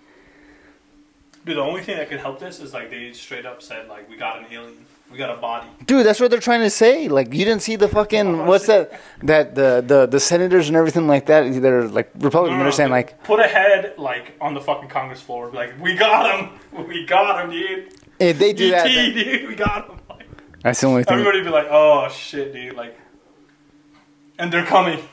Speaker 2: Dude, the only thing that could help this is like they straight up said like we got an alien, we got a body.
Speaker 1: Dude, that's what they're trying to say. Like you didn't see the fucking what's that the senators and everything like that. They're like Republicans. They're saying like
Speaker 2: put a head like on the fucking Congress floor, like we got him, dude.
Speaker 1: If they do that,
Speaker 2: dude, we got him. Like,
Speaker 1: that's the only thing.
Speaker 2: Everybody would be like, oh shit, dude, like, and they're coming.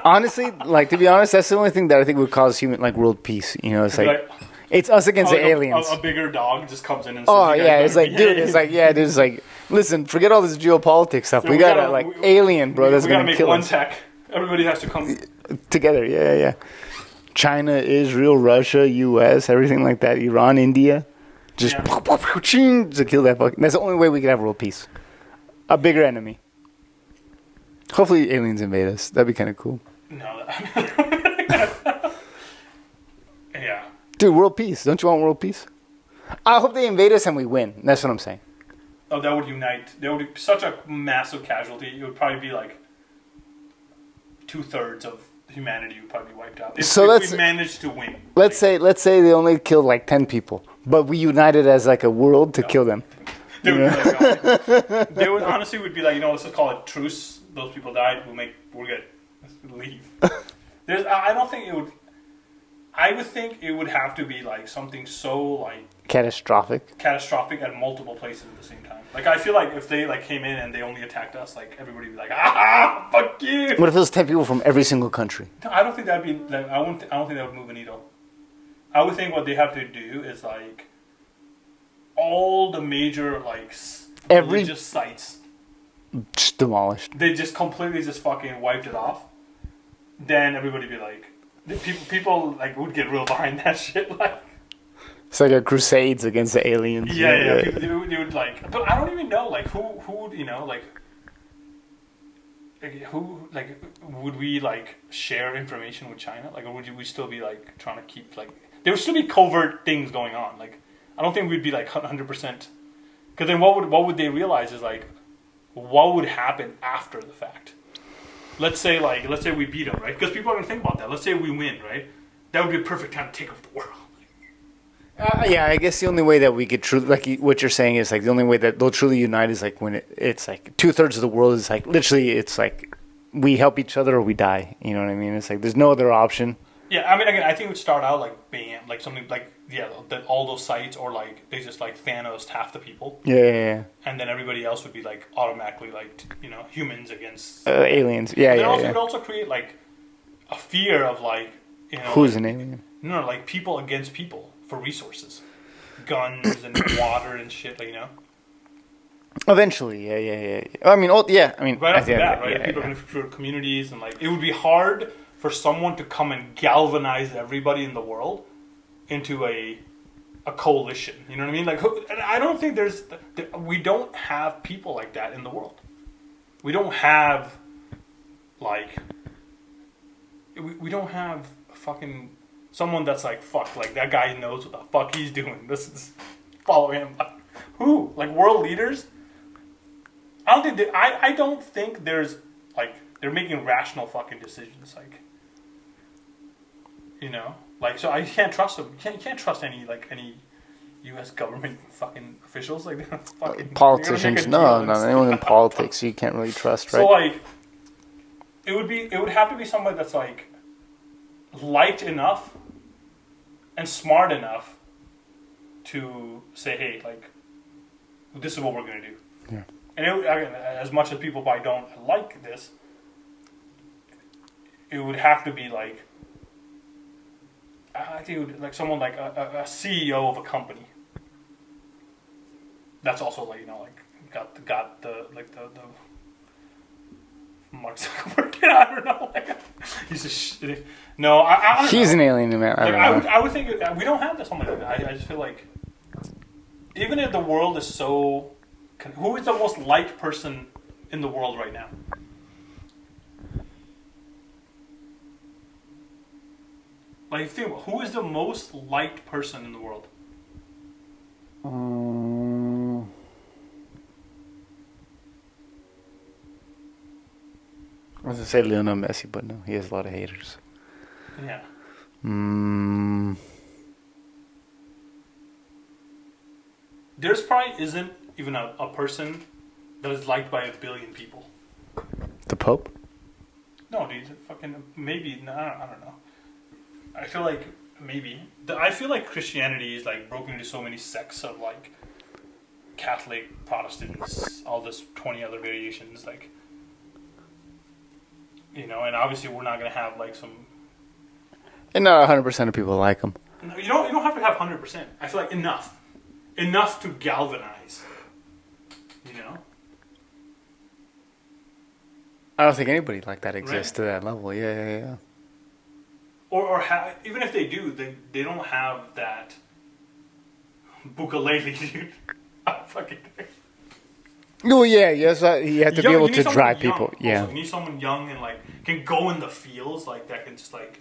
Speaker 1: Honestly, like to be honest, that's the only thing that I think would cause human like world peace. You know, it's like it's us against the aliens.
Speaker 2: A bigger dog just comes in and says,
Speaker 1: oh yeah, it's like dude, it's like yeah, dude, it's like listen, forget all this geopolitics stuff. So we got a alien, bro. That's gonna kill us.
Speaker 2: We gotta make one tech. Everybody has to come
Speaker 1: together. Yeah. China, Israel, Russia, U.S., everything like that. Iran, India, just to kill that fucking. That's the only way we can have world peace. A bigger enemy. Hopefully, aliens invade us. That'd be kind of cool.
Speaker 2: No. Yeah.
Speaker 1: Dude, world peace. Don't you want world peace? I hope they invade us and we win. That's what I'm saying.
Speaker 2: Oh, that would unite. There would be such a massive casualty. It would probably be like 2/3 of humanity would probably be wiped out. If we managed to win.
Speaker 1: Let's say they only killed like 10 people, but we united as like a world to kill them.
Speaker 2: They would honestly would be like, let's just call it truce. Those people died. We're good. Let's leave. I don't think it would. I would think it would have to be like something so like
Speaker 1: catastrophic
Speaker 2: at multiple places at the same time. Like I feel like if they like came in and they only attacked us, like everybody would be like, fuck you.
Speaker 1: What if it was 10 people from every single country?
Speaker 2: I don't think that'd be. Like, I don't think that would move a needle. I would think what they have to do is like all the major like religious sites
Speaker 1: just demolished.
Speaker 2: They just completely just fucking wiped it off. Then everybody would be like. People like would get real behind that shit. Like
Speaker 1: it's like a crusades against the aliens.
Speaker 2: Yeah. People, they would like, but I don't even know like who would like who like would we like share information with China? Like, or would we still be like trying to keep like there would still be covert things going on? Like, I don't think we'd be like 100%. Because then what would they realize is like what would happen after the fact? Let's say we beat them, right? Because people are going to think about that. Let's say we win, right? That would be a perfect time to take over the world.
Speaker 1: Yeah, I guess the only way that we could truly, like what you're saying is like the only way that they'll truly unite is like when it's like 2/3 of the world is like literally it's like we help each other or we die. You know what I mean? It's like there's no other option.
Speaker 2: Yeah, I mean, again, I think it would start out like bam, like something like all those sites, or like they just like Thanos half the people.
Speaker 1: Yeah.
Speaker 2: And then everybody else would be like automatically like humans against
Speaker 1: aliens. Yeah,
Speaker 2: It would also create like a fear of like
Speaker 1: who's an alien?
Speaker 2: No, like people against people for resources, guns and water and shit. Like,
Speaker 1: Eventually, yeah. I mean,
Speaker 2: right off the bat, right? People are going to create communities, and like it would be hard for someone to come and galvanize everybody in the world into a coalition. You know what I mean? Like, I don't think we don't have people like that in the world. We don't have like we don't have fucking someone that's like, fuck, like that guy knows what the fuck he's doing. This is follow him. Who? Like world leaders? I don't think there's like they're making rational fucking decisions. Like, you know, like so I can't trust them. You can't trust any U.S. government fucking officials. Like they're fucking
Speaker 1: Politicians, no, anyone in politics you can't really trust, right?
Speaker 2: So like, it would have to be somebody that's like liked enough and smart enough to say, hey, like, this is what we're gonna do.
Speaker 1: Yeah.
Speaker 2: And again, as much as people probably don't like this, it would have to be like, I think it would, like someone like a CEO of a company. That's also like, you know, like got the Mark Zuckerberg. I don't know. Like, he's a no. I don't
Speaker 1: He's
Speaker 2: know.
Speaker 1: an alien man.
Speaker 2: I would think we don't have something like that. I just feel like even if the world is so, who is the most liked person in the world right now? Like, think about who is the most liked person in the world?
Speaker 1: I was gonna say Lionel Messi, but no, he has a lot of haters.
Speaker 2: Yeah. There's probably isn't even a person that is liked by 1 billion people.
Speaker 1: The Pope?
Speaker 2: No, dude, fucking maybe. No, I don't know. I feel like maybe. I feel like Christianity is like broken into so many sects of like Catholic, Protestants, all this 20 other variations, like, you know. And obviously, we're not gonna have like some.
Speaker 1: And not 100% of people like him.
Speaker 2: No, you don't have to have 100%. I feel like enough to galvanize. You know.
Speaker 1: I don't think anybody like that exists
Speaker 2: Right.
Speaker 1: to that level. Yeah.
Speaker 2: Or even if they do, they don't have that bukalele, dude. Fucking.
Speaker 1: No, yeah, yes. You have to be able to drive people.
Speaker 2: Also,
Speaker 1: Yeah.
Speaker 2: you need someone young and like can go in the fields, like that can just like,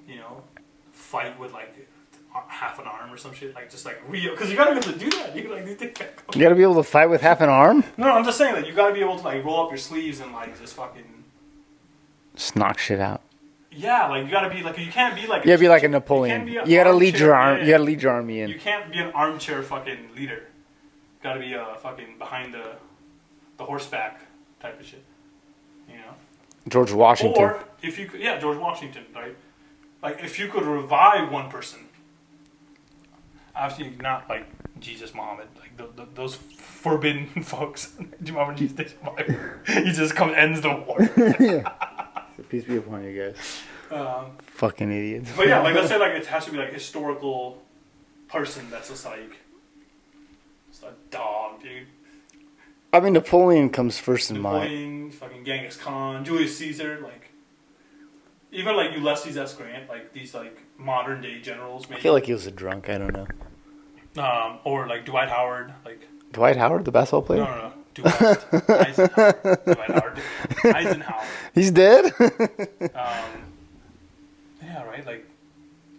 Speaker 2: you know, fight with like half an arm or some shit, like just like real. Because you gotta be able to do that. You like these things.
Speaker 1: You gotta be able to fight with half an arm?
Speaker 2: No, I'm just saying that you gotta be able to like roll up your sleeves and like just fucking.
Speaker 1: Just knock shit out.
Speaker 2: Yeah, like you gotta be like, you can't be like.
Speaker 1: You gotta be like a Napoleon. You gotta lead your arm.
Speaker 2: Yeah.
Speaker 1: You gotta lead your army in.
Speaker 2: You can't be an armchair fucking leader. Gotta be fucking behind the horseback type of shit. You know.
Speaker 1: George Washington.
Speaker 2: Or if you could, George Washington, right? Like if you could revive one person. Obviously not like Jesus, Muhammad, like those forbidden folks. Do you remember Jesus? He just comes ends the war.
Speaker 1: Peace be upon you guys. Fucking idiots.
Speaker 2: But yeah, like let's say like it has to be like a historical person that's just like just a dog, dude.
Speaker 1: I mean, Napoleon comes first in mind.
Speaker 2: Napoleon, fucking Genghis Khan, Julius Caesar, like even like Ulysses S. Grant, like these like modern day generals. Maybe.
Speaker 1: I feel like he was a drunk. I don't know.
Speaker 2: Or like Dwight Howard, like
Speaker 1: Dwight Howard, the basketball player.
Speaker 2: no. Eisenhower. Dwight Howard. Eisenhower.
Speaker 1: He's dead.
Speaker 2: Yeah, right. Like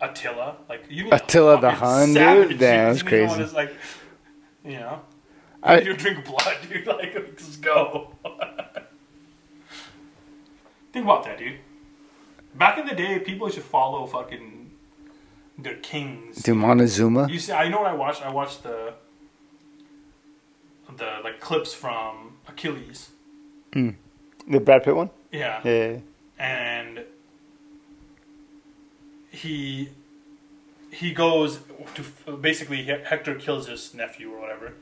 Speaker 2: Attila, like you need
Speaker 1: Attila
Speaker 2: a
Speaker 1: the
Speaker 2: fucking
Speaker 1: Hun,
Speaker 2: savage,
Speaker 1: dude. Damn, that's
Speaker 2: You need someone
Speaker 1: crazy.
Speaker 2: that's like, you know,
Speaker 1: I-
Speaker 2: you drink blood, dude. Like, just go. Think about that, dude. Back in the day, people used to follow fucking their kings.
Speaker 1: Dude, Montezuma.
Speaker 2: You see, I know what I watched. I watched the like clips from Achilles.
Speaker 1: The Brad Pitt one.
Speaker 2: Yeah.
Speaker 1: Yeah.
Speaker 2: And he goes to basically Hector kills his nephew or whatever,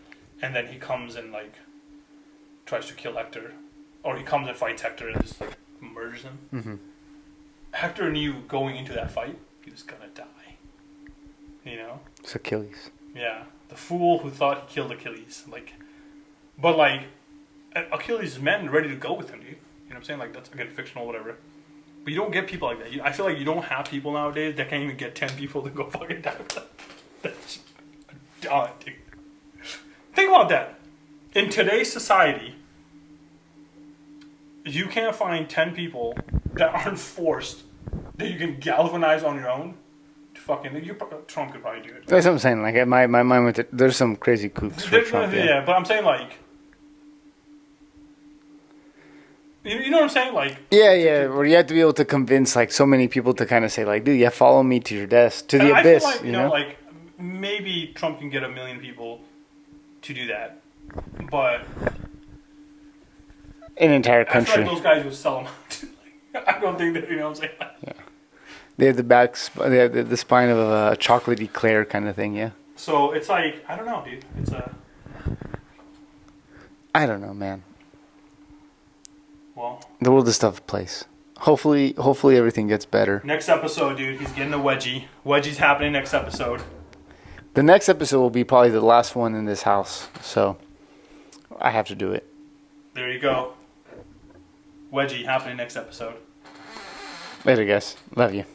Speaker 2: and then he comes and like tries to kill Hector, or he comes and fights Hector and just like murders him.
Speaker 1: Mm-hmm.
Speaker 2: Hector knew going into that fight he was gonna die. You know?
Speaker 1: It's Achilles.
Speaker 2: Yeah, the fool who thought he killed Achilles, like, but like Achilles' men ready to go with him, dude. You know what I'm saying? Like that's again fictional, whatever. But you don't get people like that. I feel like you don't have people nowadays that can't even get 10 people to go fucking die with them. That's done, dude. Think about that. In today's society, you can't find 10 people that aren't forced that you can galvanize on your own. Trump could probably do it.
Speaker 1: That's what I'm saying. Like my mind went to, there's some crazy kooks for Trump.
Speaker 2: Yeah, but I'm saying like, you know what I'm saying? Like,
Speaker 1: yeah, where you have to be able to convince like so many people to kind of say like, dude, yeah, follow me to your desk, to the abyss.
Speaker 2: I feel like,
Speaker 1: you know,
Speaker 2: like maybe Trump can get 1 million people to do that, but
Speaker 1: an entire country.
Speaker 2: I feel like those guys would sell them out. I don't think that, you know what I'm saying?
Speaker 1: Yeah. They have they have the spine of a chocolatey eclair kind of thing, yeah.
Speaker 2: So it's like, I don't know, dude.
Speaker 1: I don't know, man.
Speaker 2: Well,
Speaker 1: the world is a tough place. Hopefully everything gets better.
Speaker 2: Next episode, dude, he's getting a wedgie. Wedgie's happening next episode.
Speaker 1: The next episode will be probably the last one in this house, so I have to do it.
Speaker 2: There you go. Wedgie happening next episode.
Speaker 1: Later, guys. Love you.